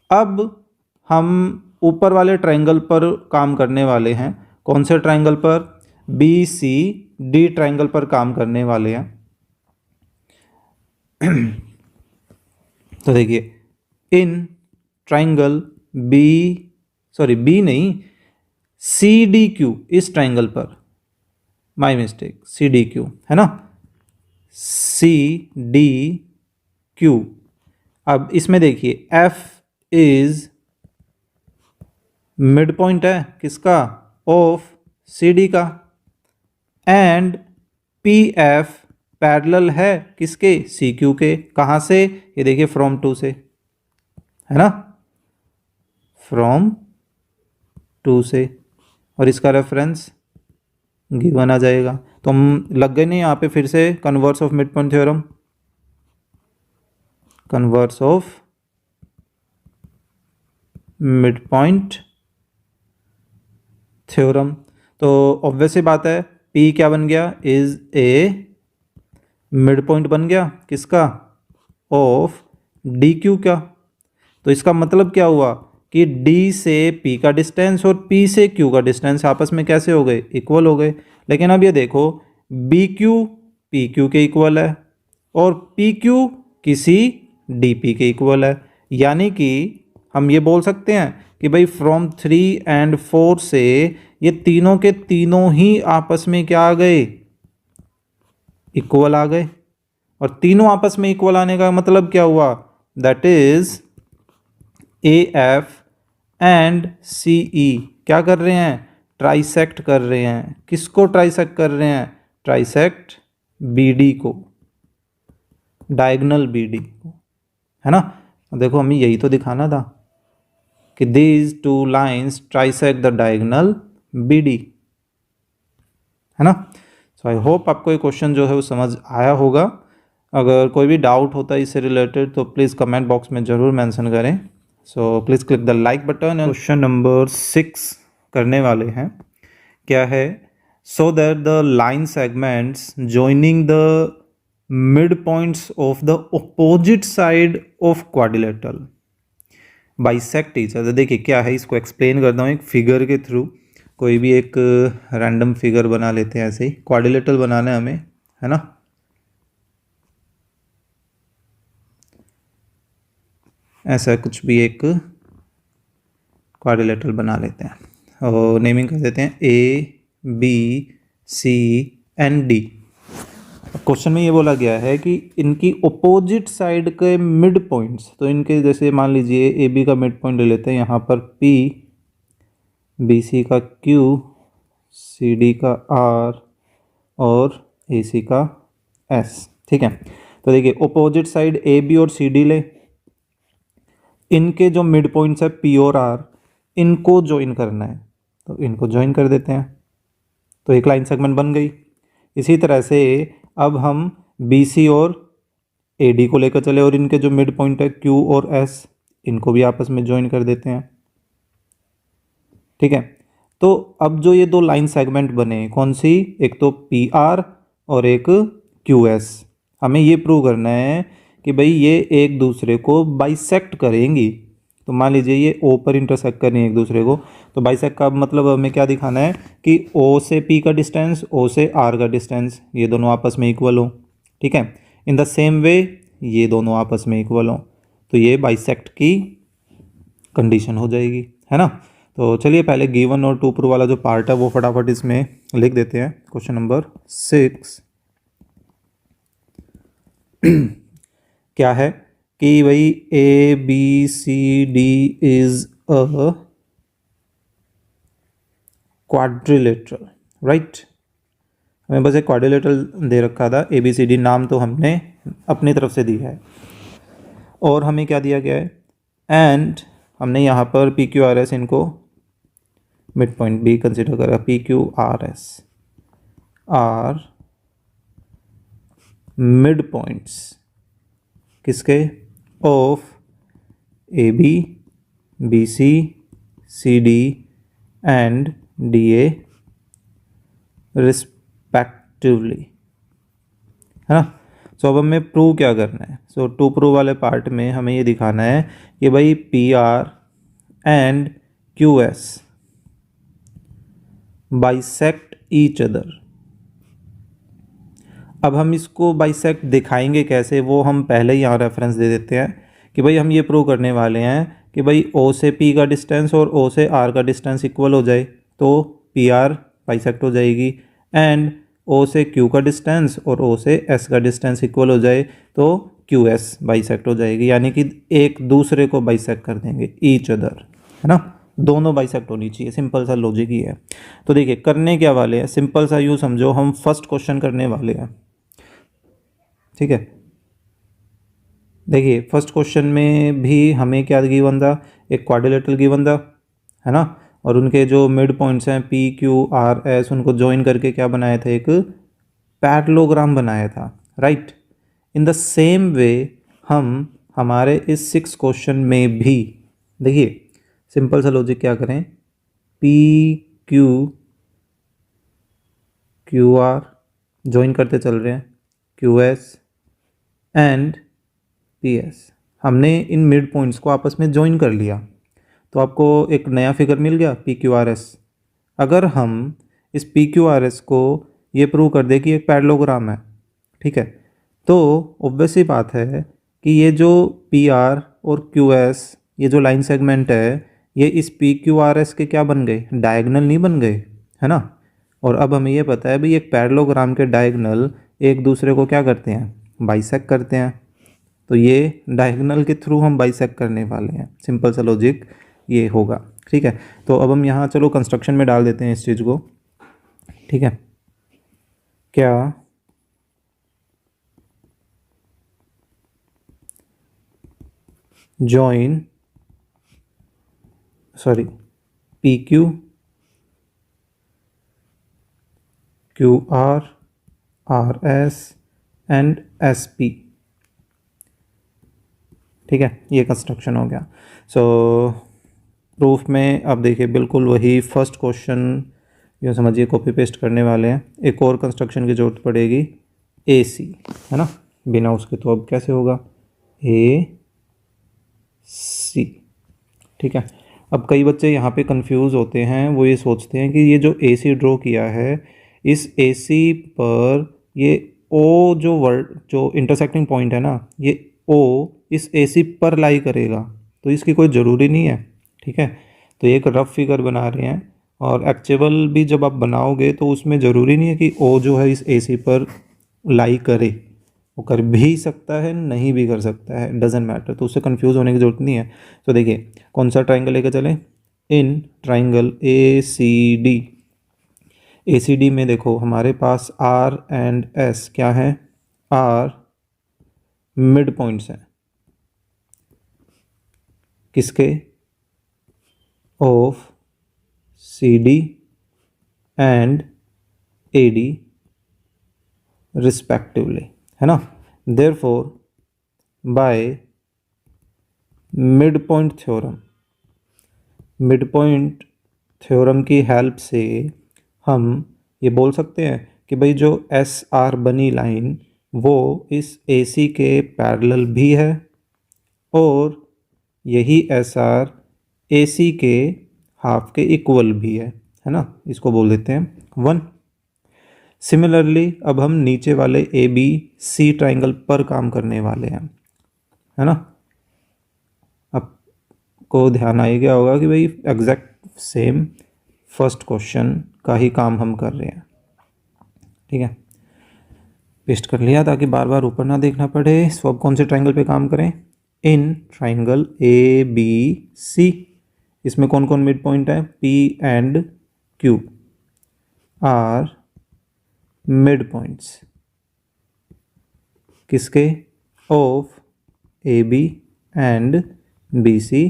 अब हम ऊपर वाले ट्रायंगल पर काम करने वाले हैं। कौन से ट्रायंगल पर, BCD ट्रायंगल पर काम करने वाले हैं। तो देखिए, इन ट्रायंगल बी नहीं, CDQ, इस ट्रायंगल पर, माय मिस्टेक, CDQ है ना, CDQ। अब इसमें देखिए F इज मिड पॉइंट है किसका, ऑफ CD का, एंड PF पैरेलल है किसके, CQ के। कहाँ से, ये देखिए फ्रॉम 2 से, है ना, फ्रॉम 2 से, और इसका रेफरेंस गिवन आ जाएगा। तो हम लग गए नहीं यहाँ पे फिर से converse of mid point theorem, converse of mid point theorem. तो ऑब्वियस सी बात है, P क्या बन गया, इज ए मिड पॉइंट बन गया किसका, ऑफ DQ का। तो इसका मतलब क्या हुआ कि D से P का डिस्टेंस और P से Q का डिस्टेंस आपस में कैसे हो गए, इक्वल हो गए। लेकिन अब ये देखो, BQ PQ के इक्वल है और PQ किसी DP के इक्वल है। यानी कि हम ये बोल सकते हैं कि भाई फ्रॉम 3 एंड 4 से ये तीनों के तीनों ही आपस में क्या आ गए, इक्वल आ गए। और तीनों आपस में इक्वल आने का मतलब क्या हुआ, that is AF and CE क्या कर रहे हैं, ट्राइसेक्ट कर रहे हैं। किसको ट्राइसेक्ट कर रहे हैं, ट्राइसेक्ट BD को, डायगोनल BD को, है ना। देखो हमें यही तो दिखाना था कि these 2 lines trisect the diagonal BD, है ना। सो आई होप आपको ये क्वेश्चन जो है वो समझ आया होगा। अगर कोई भी डाउट होता है इससे रिलेटेड तो प्लीज़ कमेंट बॉक्स में ज़रूर मेंशन करें। सो please click the like button. Question number 6 करने वाले हैं, क्या है, so that the line segments joining the mid points of the opposite side of quadrilateral bisect each other. देखिए क्या है, इसको एक्सप्लेन करता हूँ एक फिगर के थ्रू। कोई भी एक रैंडम फिगर बना लेते हैं, ऐसे ही क्वाड्रिलेटरल बनाना है हमें, है ना। ऐसा कुछ भी एक क्वाड्रिलेटरल बना लेते हैं और नेमिंग कर देते हैं ABCND। क्वेश्चन में ये बोला गया है कि इनकी अपोजिट साइड के मिड पॉइंट्स, तो इनके जैसे मान लीजिए AB का मिड पॉइंट ले लेते हैं यहाँ पर P, BC का Q, CD का R और AC का S, ठीक है। तो देखिए अपोजिट साइड AB और CD ले, इनके जो मिड पॉइंट्स है P और R, इनको ज्वाइन करना है, तो इनको ज्वाइन कर देते हैं, तो एक लाइन सेगमेंट बन गई। इसी तरह से अब हम BC और AD को लेकर चले और इनके जो मिड पॉइंट है Q और S, इनको भी आपस में ज्वाइन कर देते हैं, ठीक है। तो अब जो ये 2 लाइन सेगमेंट बने, कौन सी, एक तो PR और एक QS, हमें ये प्रूव करना है कि भाई ये एक दूसरे को बाइसेक्ट करेंगी। तो मान लीजिए ये O पर इंटरसेक्ट कर रही है एक दूसरे को, तो बाइसेक्ट का मतलब हमें क्या दिखाना है कि O से P का डिस्टेंस, O से R का डिस्टेंस, ये दोनों आपस में इक्वल हो, ठीक है। इन द सेम वे ये दोनों आपस में इक्वल हो, तो ये बाइसेक्ट की कंडीशन हो जाएगी, है ना। तो चलिए पहले गिवन और 2 प्रूव वाला जो पार्ट है वो फटाफट इसमें लिख देते हैं। क्वेश्चन नंबर 6 क्या है कि भाई A B C D is a quadrilateral, right. हमें बस एक क्वाड्रिलेटरल दे रखा था, ए बी सी डी नाम तो हमने अपनी तरफ से दिया है, और हमें क्या दिया गया है, एंड हमने यहाँ पर पी क्यू आर एस इनको मिड पॉइंट भी कंसिडर करा, P Q R S are mid points किसके, of A B C D and D A respectively, है ना। सो अब हमें प्रूव क्या करना है, सो टू प्रूव वाले पार्ट में हमें ये दिखाना है कि भाई P R and Q S bisect each other. अब हम इसको बाइसेक्ट दिखाएंगे कैसे, वो हम पहले ही यहाँ रेफरेंस दे देते हैं कि भाई हम ये प्रूव करने वाले हैं कि भाई ओ से पी का डिस्टेंस और ओ से आर का डिस्टेंस इक्वल हो जाए तो पी आर बाइसेक्ट हो जाएगी, एंड ओ से क्यू का डिस्टेंस और ओ से एस का डिस्टेंस इक्वल हो जाए तो क्यू एस बाइसेक्ट हो जाएगी, यानी कि एक दूसरे को बाइसेक्ट कर देंगे, ईच अदर, है ना। दोनों बाइसेक्ट होनी चाहिए, सिंपल सा लॉजिक ही है। तो देखिए करने क्या वाले हैं, सिंपल सा यूँ समझो, हम फर्स्ट क्वेश्चन करने वाले हैं, ठीक है। देखिए फर्स्ट क्वेश्चन में भी हमें क्या गिवन था, एक क्वाड्रिलेटरल गिवन था, है ना, और उनके जो मिड पॉइंट्स हैं पी क्यू आर एस उनको ज्वाइन करके क्या बनाया था, एक पैरेललोग्राम बनाया था, right. In the same way हम हमारे इस 6 क्वेश्चन में भी देखिए सिंपल सा लॉजिक क्या करें, पी क्यू आर ज्वाइन करते चल रहे हैं, Q S and P S, हमने इन मिड पॉइंट्स को आपस में ज्वाइन कर लिया तो आपको एक नया फिगर मिल गया पी क्यू आर एस। अगर हम इस पी क्यू आर एस को ये प्रूव कर दे कि एक पैरेललोग्राम है, ठीक है, तो ऑब्वियस ही बात है कि ये जो पी आर और क्यू एस ये जो लाइन सेगमेंट है ये इस पी क्यू आर एस के क्या बन गए, डायगोनल नहीं बन गए, है ना। और अब हमें ये पता है भाई एक पैरेललोग्राम के डायगोनल एक दूसरे को क्या करते हैं, बाइसेक्ट करते हैं, तो ये डायगोनल के थ्रू हम बाइसेक्ट करने वाले हैं, सिंपल सा लॉजिक ये होगा, ठीक है। तो अब हम यहाँ चलो कंस्ट्रक्शन में डाल देते हैं इस चीज़ को, ठीक है। क्या join P Q R S and S P, ठीक है, ये कंस्ट्रक्शन हो गया। सो प्रूफ में अब देखिए बिल्कुल वही फर्स्ट क्वेश्चन यूँ समझिए कॉपी पेस्ट करने वाले हैं, एक और कंस्ट्रक्शन की जरूरत पड़ेगी ए सी, है ना, बिना उसके तो अब कैसे होगा, ए सी, ठीक है। अब कई बच्चे यहाँ पे कंफ्यूज होते हैं, वो ये सोचते हैं कि ये जो ए सी ड्रॉ किया है इस ए सी पर ये ओ जो इंटरसेक्टिंग पॉइंट है ना, ये ओ इस ए सी पर लाई करेगा, तो इसकी कोई ज़रूरी नहीं है, ठीक है। तो ये एक रफ फिगर बना रहे हैं, और एक्चुअल भी जब आप बनाओगे तो उसमें ज़रूरी नहीं है कि ओ जो है इस ए सी पर लाई करे, वो कर भी सकता है नहीं भी कर सकता है, डजेंट मैटर, तो उससे कंफ्यूज होने की ज़रूरत नहीं है। तो देखिए कौन सा ट्राइंगल लेकर चलें, इन ट्राइंगल ए सी डी में देखो हमारे पास आर एंड एस क्या है, आर मिड पॉइंट्स हैं किसके, of C D and A D respectively, है ना। Therefore by mid point theorem की हेल्प से हम ये बोल सकते हैं कि भाई जो एस आर बनी लाइन वो इस ए सी के पैरेलल भी है, और यही एस आर ए सी के हाफ के इक्वल भी है ना, इसको बोल देते हैं 1। सिमिलरली अब हम नीचे वाले ए बी सी ट्राइंगल पर काम करने वाले हैं, है ना। आपको ध्यान आ गया होगा कि भाई एग्जैक्ट सेम फर्स्ट क्वेश्चन का ही काम हम कर रहे हैं, ठीक है। पेस्ट कर लिया ताकि बार बार ऊपर ना देखना पड़े। सो अब कौन से ट्राइंगल पे काम करें, इन ट्राइंगल ए बी सी, इसमें कौन कौन मिड पॉइंट है, P and Q R mid points किसके, of A B and B C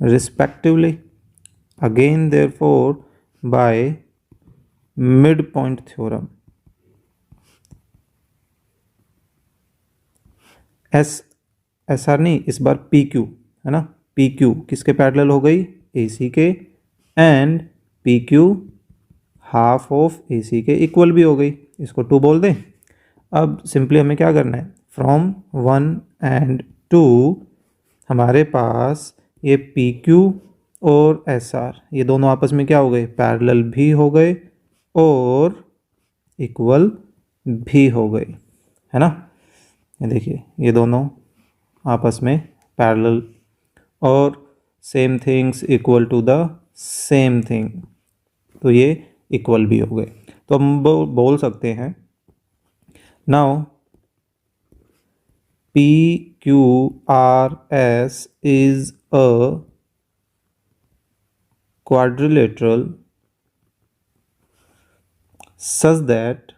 respectively. Again therefore by midpoint theorem S R नहीं, इस बार पी क्यू है ना, पी क्यू किसके पैरेलल हो गई, ए सी के, and P Q half of A C के इक्वल भी हो गई, इसको 2 बोल दें। अब सिंपली हमें क्या करना है, फ्रॉम 1 एंड 2 हमारे पास ये पी क्यू और एस आर ये दोनों आपस में क्या हो गए, पैरेलल भी हो गए और इक्वल भी हो गए, है ना। ये देखिए ये दोनों आपस में पैरेलल और same things equal to the same thing, तो ये इक्वल भी हो गए। तो हम बोल सकते हैं now P Q R S is a quadrilateral such that,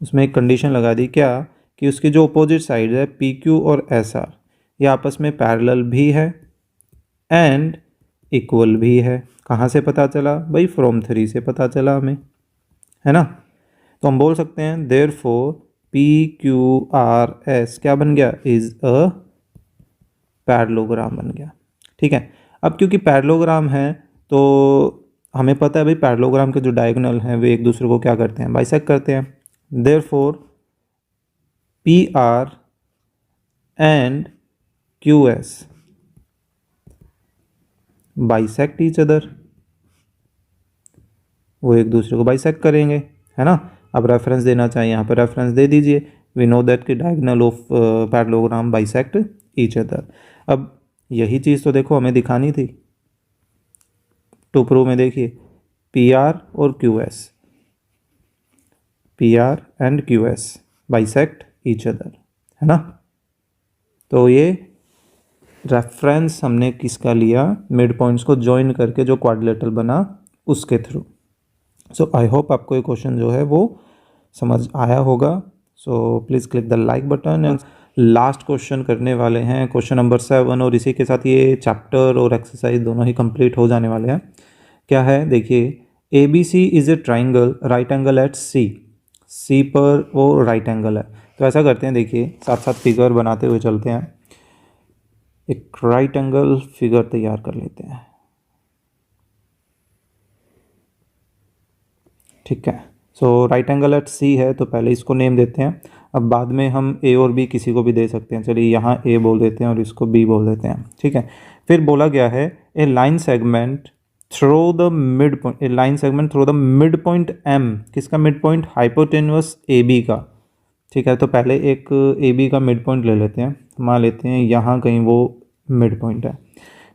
उसमें एक कंडीशन लगा दी क्या, कि उसकी जो अपोजिट साइड है पी क्यू और एस आर ये आपस में पैरेलल भी है एंड इक्वल भी है। कहाँ से पता चला भाई, फ्रॉम 3 से पता चला हमें, है ना। तो हम बोल सकते हैं therefore P Q R S क्या बन गया, इज अ पैरेललोग्राम बन गया। ठीक है, अब क्योंकि पैरेललोग्राम है तो हमें पता है भाई पैरेललोग्राम के जो डायगोनल हैं वे एक दूसरे को क्या करते हैं, बाइसेक्ट करते हैं। Therefore P R and Q S bisect each other, वो एक दूसरे को बाइसेक्ट करेंगे, है ना। अब रेफरेंस देना चाहिए, यहाँ पर रेफरेंस दे दीजिए। वी नो दैट कि diagonal of parallelogram bisect each other. अब यही चीज़ तो देखो हमें दिखानी थी टू प्रूव में, देखिए पी आर और Q S, P R and Q S bisect each other, है ना। तो ये रेफरेंस हमने किसका लिया, मिड पॉइंट्स को ज्वाइन करके जो क्वाड्रिलेटरल बना उसके थ्रू। सो आई होप आपको ये क्वेश्चन जो है वो समझ आया होगा। So please click the like button. And last question करने वाले हैं, क्वेश्चन नंबर 7, और इसी के साथ ये चैप्टर और एक्सरसाइज दोनों ही कंप्लीट हो जाने वाले हैं। क्या है देखिए, A B C is a triangle right angle at C, C पर वो राइट एंगल है। तो ऐसा करते हैं, देखिए साथ साथ फिगर बनाते हुए चलते हैं, एक राइट एंगल फिगर तैयार कर लेते हैं। ठीक है, सो राइट एंगल एट सी है तो पहले इसको नेम देते हैं, अब बाद में हम ए और बी किसी को भी दे सकते हैं। चलिए यहाँ ए बोल देते हैं और इसको बी बोल देते हैं। ठीक है, फिर बोला गया है a line segment through the mid point, a line segment through the mid point M, किसका mid point, hypotenuse A B का। ठीक है, तो पहले एक ए बी का मिड पॉइंट ले लेते हैं, मान लेते हैं यहाँ कहीं वो मिड पॉइंट है।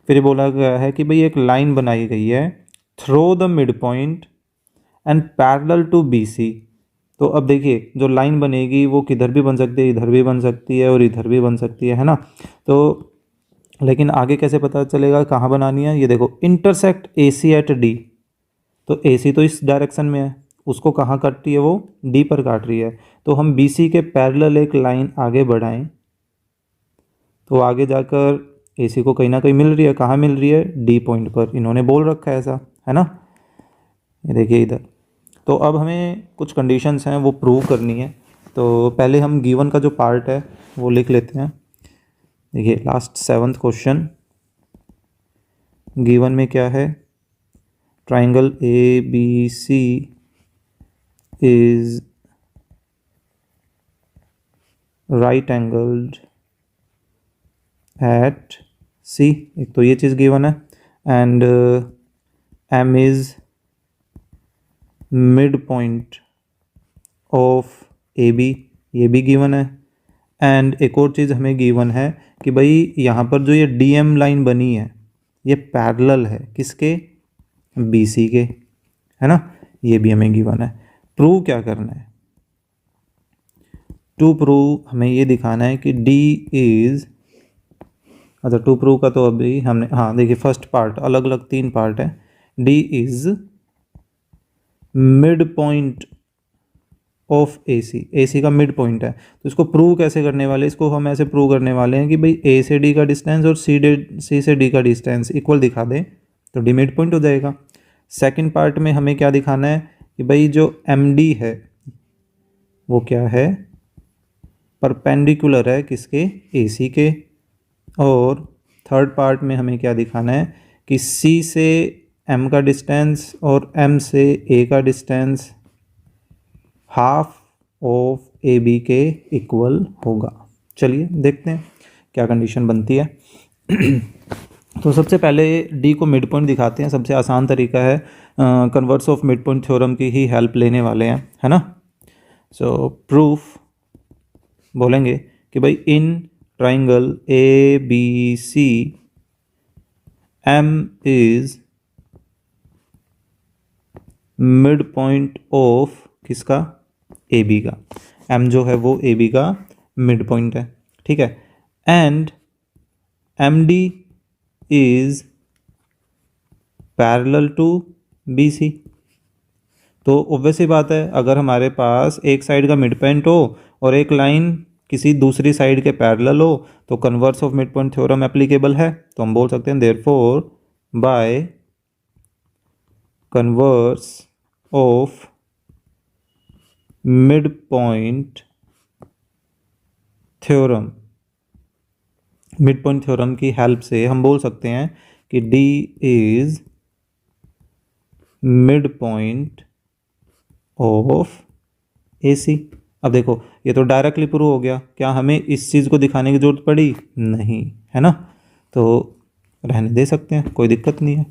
फिर बोला गया है कि भाई एक लाइन बनाई गई है through the mid point and parallel to B C. तो अब देखिए जो लाइन बनेगी वो किधर भी बन सकती है, इधर भी बन सकती है और इधर भी बन सकती है ना। तो लेकिन आगे कैसे पता चलेगा कहाँ बनानी है, ये देखो intersect A C at D, तो ए सी तो इस डायरेक्शन में है, उसको कहाँ काटती है, वो डी पर काट रही है। तो हम बी सी के पैरेलल एक लाइन आगे बढ़ाएं तो आगे जाकर ए सी को कहीं ना कहीं मिल रही है, कहाँ मिल रही है, डी पॉइंट पर, इन्होंने बोल रखा है ऐसा, है ना। ये देखिए इधर। तो अब हमें कुछ कंडीशंस हैं वो प्रूव करनी है, तो पहले हम गिवन का जो पार्ट है वो लिख लेते हैं। देखिए लास्ट 7th क्वेश्चन, गिवन में क्या है, triangle A B C is right angled at C, एक तो ये चीज़ गिवन है, and M is mid point of A B, ये भी गिवन है। एंड एक और चीज़ हमें गिवन है कि भाई यहाँ पर जो ये डी एम लाइन बनी है ये पैरेलल है किसके, बी सी के, है ना। ये भी हमें गिवन है। प्रूव क्या करना है, टू प्रूव हमें ये दिखाना है कि डी इज, अच्छा टू प्रूव का तो अभी हमने, हाँ देखिए फर्स्ट पार्ट अलग अलग 3 पार्ट है। D is mid point of A C, A C का मिड पॉइंट है। तो इसको प्रूव कैसे करने वाले, इसको हम ऐसे प्रूव करने वाले हैं कि भाई ए से डी का डिस्टेंस और सी से डी का डिस्टेंस इक्वल दिखा दें तो डी मिड पॉइंट हो जाएगा। सेकंड पार्ट में हमें क्या दिखाना है कि भाई जो एम डी है वो क्या है, परपेंडिकुलर है किसके, ए सी के। और थर्ड पार्ट में हमें क्या दिखाना है कि सी से एम का डिस्टेंस और एम से ए का distance half of A B के इक्वल होगा। चलिए देखते हैं क्या कंडीशन बनती है। तो सबसे पहले डी को मिड पॉइंट दिखाते हैं, सबसे आसान तरीका है, converse of mid point theorem की ही हेल्प लेने वाले हैं, है ना। सो प्रूफ बोलेंगे कि भाई in triangle A B C M is mid point of किसका, ए बी का। एम जो है वो ए बी का मिड पॉइंट है, ठीक है। And M D is parallel to B C. तो ऑब्वियस सी बात है, अगर हमारे पास एक साइड का मिड पॉइंट हो और एक लाइन किसी दूसरी साइड के पैरेलल हो तो converse of mid point theorem applicable है। तो हम बोल सकते हैं therefore by converse of mid point theorem, mid point theorem की हेल्प से हम बोल सकते हैं कि D is mid point of A C. अब देखो ये तो डायरेक्टली प्रूव हो गया, क्या हमें इस चीज़ को दिखाने की जरूरत पड़ी, नहीं, है ना। तो रहने दे सकते हैं, कोई दिक्कत नहीं है।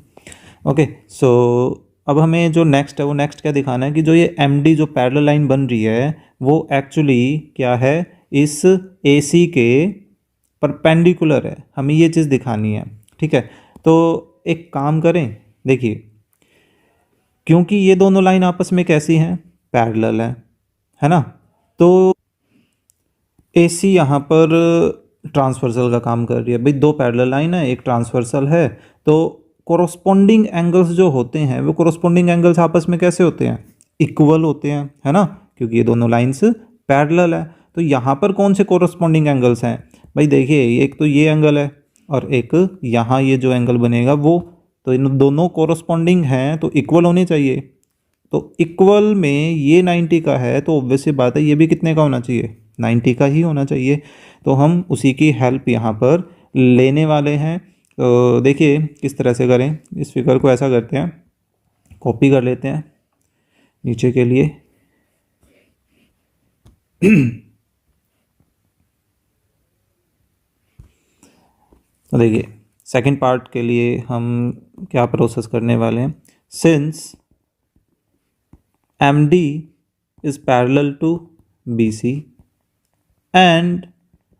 ओके सो अब हमें जो नेक्स्ट है वो नेक्स्ट क्या दिखाना है कि जो ये एम डी जो पैरेलल लाइन बन रही है वो एक्चुअली क्या है, इस ए सी के परपेंडिकुलर है, हमें ये चीज़ दिखानी है, ठीक है। तो एक काम करें, देखिए क्योंकि ये दोनों लाइन आपस में कैसी हैं, पैरेलल है ना। तो ए सी यहाँ पर ट्रांसवर्सल का काम कर रही है, भाई दो पैरेलल लाइन है एक ट्रांसवर्सल है, तो कोरोस्पोंडिंग एंगल्स जो होते हैं वो कोरोस्पोंडिंग एंगल्स आपस में कैसे होते हैं, इक्वल होते हैं, है ना, क्योंकि ये दोनों लाइंस पैरेलल है। तो यहाँ पर कौन से कोरोस्पोंडिंग एंगल्स हैं, भाई देखिए एक तो ये एंगल है और एक यहाँ ये जो एंगल बनेगा वो, तो इन दोनों कोरोस्पोंडिंग हैं तो इक्वल होने चाहिए। तो इक्वल में ये 90 का है तो ऑब्वियस सी बात है ये भी कितने का होना चाहिए, 90 का ही होना चाहिए। तो हम उसी की हेल्प यहाँ पर लेने वाले हैं। तो देखिए किस तरह से करें, इस फिगर को ऐसा करते हैं, कॉपी कर लेते हैं नीचे के लिए। तो देखिए सेकंड पार्ट के लिए हम क्या प्रोसेस करने वाले हैं, since M D is parallel to B C and,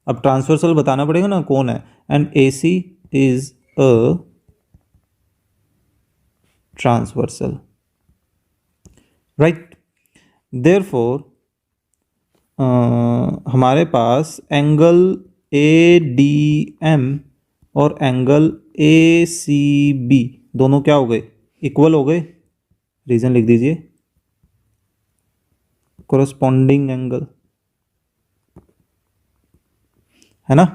अब ट्रांसवर्सल बताना पड़ेगा ना कौन है, and A C is a transversal, right. Therefore हमारे पास एंगल ए डी एम और एंगल ए सी बी दोनों क्या हो गए, इक्वल हो गए। रीजन लिख दीजिए, कोरस्पॉन्डिंग एंगल, है ना।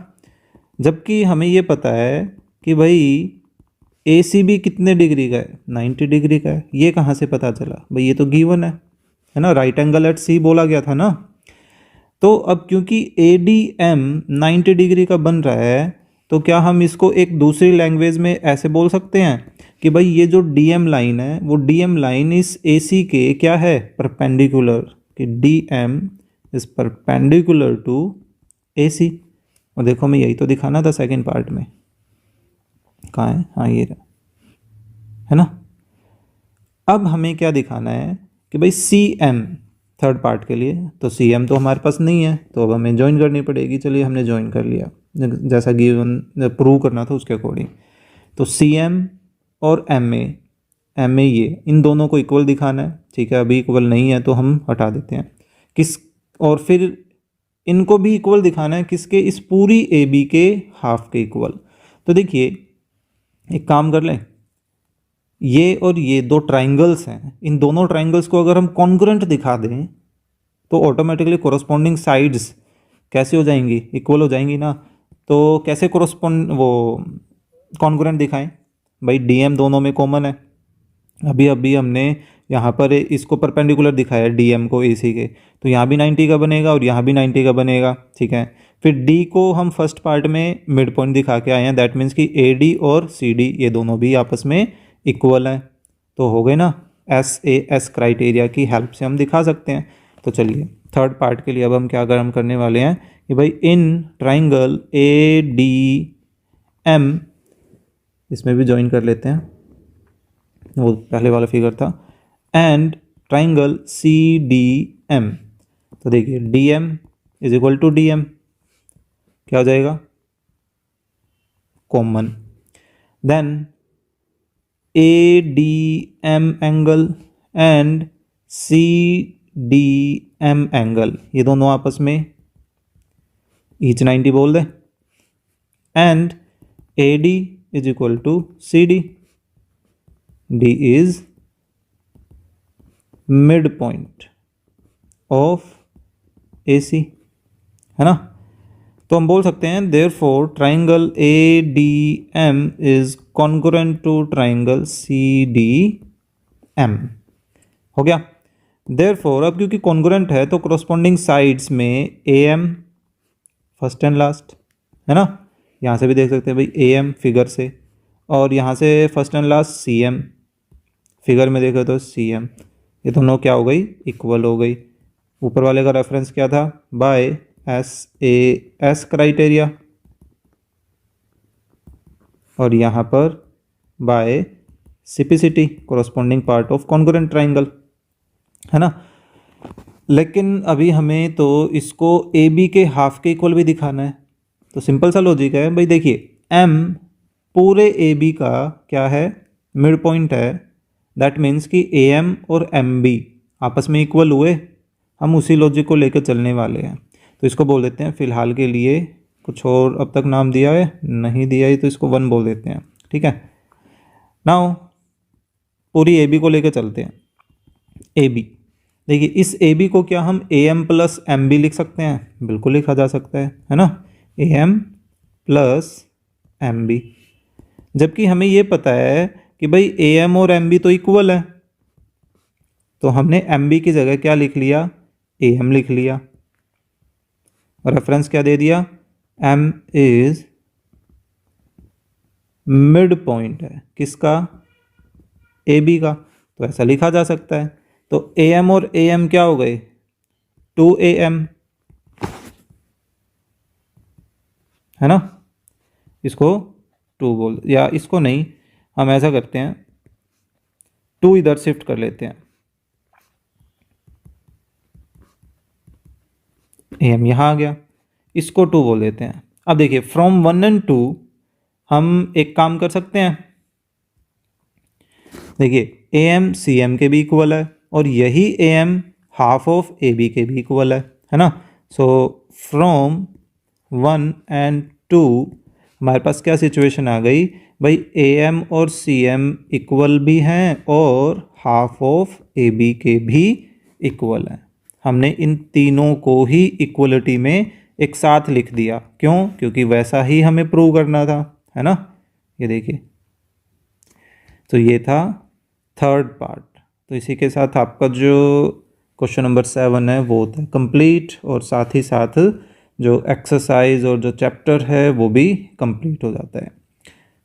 जबकि हमें ये पता है कि भाई ए सी बी कितने डिग्री का है, 90 डिग्री का है। ये कहाँ से पता चला, भाई ये तो गिवन है ना, राइट एंगल एट सी बोला गया था ना। तो अब क्योंकि ए डी एम 90 डिग्री का बन रहा है तो क्या हम इसको एक दूसरी लैंग्वेज में ऐसे बोल सकते हैं कि भाई ये जो डी एम लाइन है वो डी एम लाइन इस ए सी के क्या है, परपेंडिकुलर, कि D M is perpendicular to A C. और देखो मैं यही तो दिखाना था सेकंड पार्ट में, कहाँ है, हाँ ये रहा, है ना। अब हमें क्या दिखाना है कि भाई सी एम थर्ड पार्ट के लिए, तो सी एम तो हमारे पास नहीं है तो अब हमें ज्वाइन करनी पड़ेगी। चलिए हमने ज्वाइन कर लिया जैसा गिवन प्रूव करना था उसके अकॉर्डिंग। तो सी एम और एम ए ये इन दोनों को इक्वल दिखाना है, ठीक है। अभी इक्वल नहीं है तो हम हटा देते हैं किस, और फिर इनको भी इक्वल दिखाना है, किसके, इस पूरी ए बी के हाफ के इक्वल। तो देखिए एक काम कर लें, ये और ये दो ट्राइंगल्स हैं, इन दोनों ट्राइंगल्स को अगर हम कॉन्ग्रुएंट दिखा दें तो ऑटोमेटिकली कोरस्पॉन्डिंग साइड्स कैसे हो जाएंगी, इक्वल हो जाएंगी ना। तो कैसे कोरस्पॉन्ड वो कॉन्ग्रुएंट दिखाएं भाई, डीएम दोनों में कॉमन है। अभी अभी हमने यहाँ पर इसको परपेंडिकुलर दिखाया डीएम को एसी के, तो यहाँ भी 90 का बनेगा और यहाँ भी 90 का बनेगा, ठीक है। फिर डी को हम फर्स्ट पार्ट में मिड पॉइंट दिखा के आए हैं, दैट मीन्स कि ए डी और सी डी ये दोनों भी आपस में इक्वल हैं। तो हो गए ना, एस ए एस क्राइटेरिया की हेल्प से हम दिखा सकते हैं। तो चलिए थर्ड पार्ट के लिए अब हम क्या हम करने वाले हैं कि भाई in triangle A D M, इसमें भी ज्वाइन कर लेते हैं, वो पहले वाला फिगर था, and triangle C D M. तो देखिए D M is equal to D M, क्या हो जाएगा, common. Then A D M angle and C D M angle, ये दोनों आपस में ईच 90 बोल दे, and A D is equal to C D, D is mid point of A C, है ना। तो हम बोल सकते हैं therefore triangle A D M is congruent to triangle C D M, हो गया। देयरफॉर अब क्योंकि कॉन्ग्रुएंट है तो कोरस्पॉन्डिंग साइड्स में A M first and last, है ना। यहाँ से भी देख सकते हैं भाई ए एम फिगर से, और यहाँ से first and last C M, figure में देखो तो सी एम, ये दोनों क्या हो गई, इक्वल हो गई। ऊपर वाले का रेफरेंस क्या था, by S A S criteria, और यहाँ पर by CPCT corresponding part of congruent triangle, है ना। लेकिन अभी हमें तो इसको ए बी के हाफ के इक्वल भी दिखाना है, तो सिंपल सा लॉजिक है भाई। देखिए एम पूरे ए बी का क्या है, मिड पॉइंट है, दैट मीन्स कि ए एम और एम बी आपस में इक्वल हुए। हम उसी लॉजिक को लेकर चलने वाले हैं, तो इसको बोल देते हैं फिलहाल के लिए, कुछ और अब तक नाम दिया है नहीं दिया है, तो इसको 1 बोल देते हैं, ठीक है। नाउ पूरी ए बी को लेकर चलते हैं। ए बी, देखिए इस ए बी को क्या हम A M plus M B लिख सकते हैं, बिल्कुल लिखा जा सकता है ना, A M plus M B. जबकि हमें ये पता है कि भाई ए एम और एम बी तो इक्वल है, तो हमने एम बी की जगह क्या लिख लिया, ए एम लिख लिया, और रेफरेंस क्या दे दिया, एम इज मिड पॉइंट है किसका, ए बी का, तो ऐसा लिखा जा सकता है। तो ए एम और ए एम क्या हो गए, 2 AM, है ना। इसको 2 बोल, या इसको नहीं, हम ऐसा करते हैं 2 इधर शिफ्ट कर लेते हैं, ए एम यहाँ आ गया, इसको 2 बोल देते हैं। अब देखिए फ्रॉम 1 and 2 हम एक काम कर सकते हैं, देखिए ए एम सी एम के भी इक्वल है, और यही A M half of A B के भी इक्वल है ना। सो फ्रॉम 1 and 2 हमारे पास क्या सिचुएशन आ गई भाई, ए एम और सी एम इक्वल भी हैं और हाफ ऑफ ए बी के भी इक्वल हैं। हमने इन तीनों को ही इक्वलिटी में एक साथ लिख दिया, क्यों, क्योंकि वैसा ही हमें प्रूव करना था, है ना। ये देखिए, तो ये था थर्ड पार्ट। तो इसी के साथ आपका जो क्वेश्चन नंबर 7 है वो होता है कंप्लीट, और साथ ही साथ जो एक्सरसाइज और जो चैप्टर है वो भी कंप्लीट हो जाता है।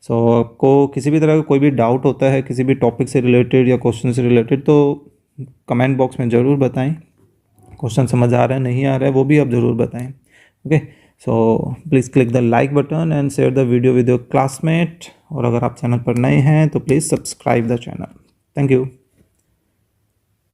सो आपको किसी भी तरह का कोई भी डाउट होता है किसी भी टॉपिक से रिलेटेड या क्वेश्चन से रिलेटेड, तो कमेंट बॉक्स में ज़रूर बताएं। क्वेश्चन समझ आ रहा है नहीं आ रहा है वो भी आप ज़रूर बताएं। Okay, so please click the like button and share the video with your classmate, और अगर आप चैनल पर नए हैं तो please subscribe the channel. Thank you.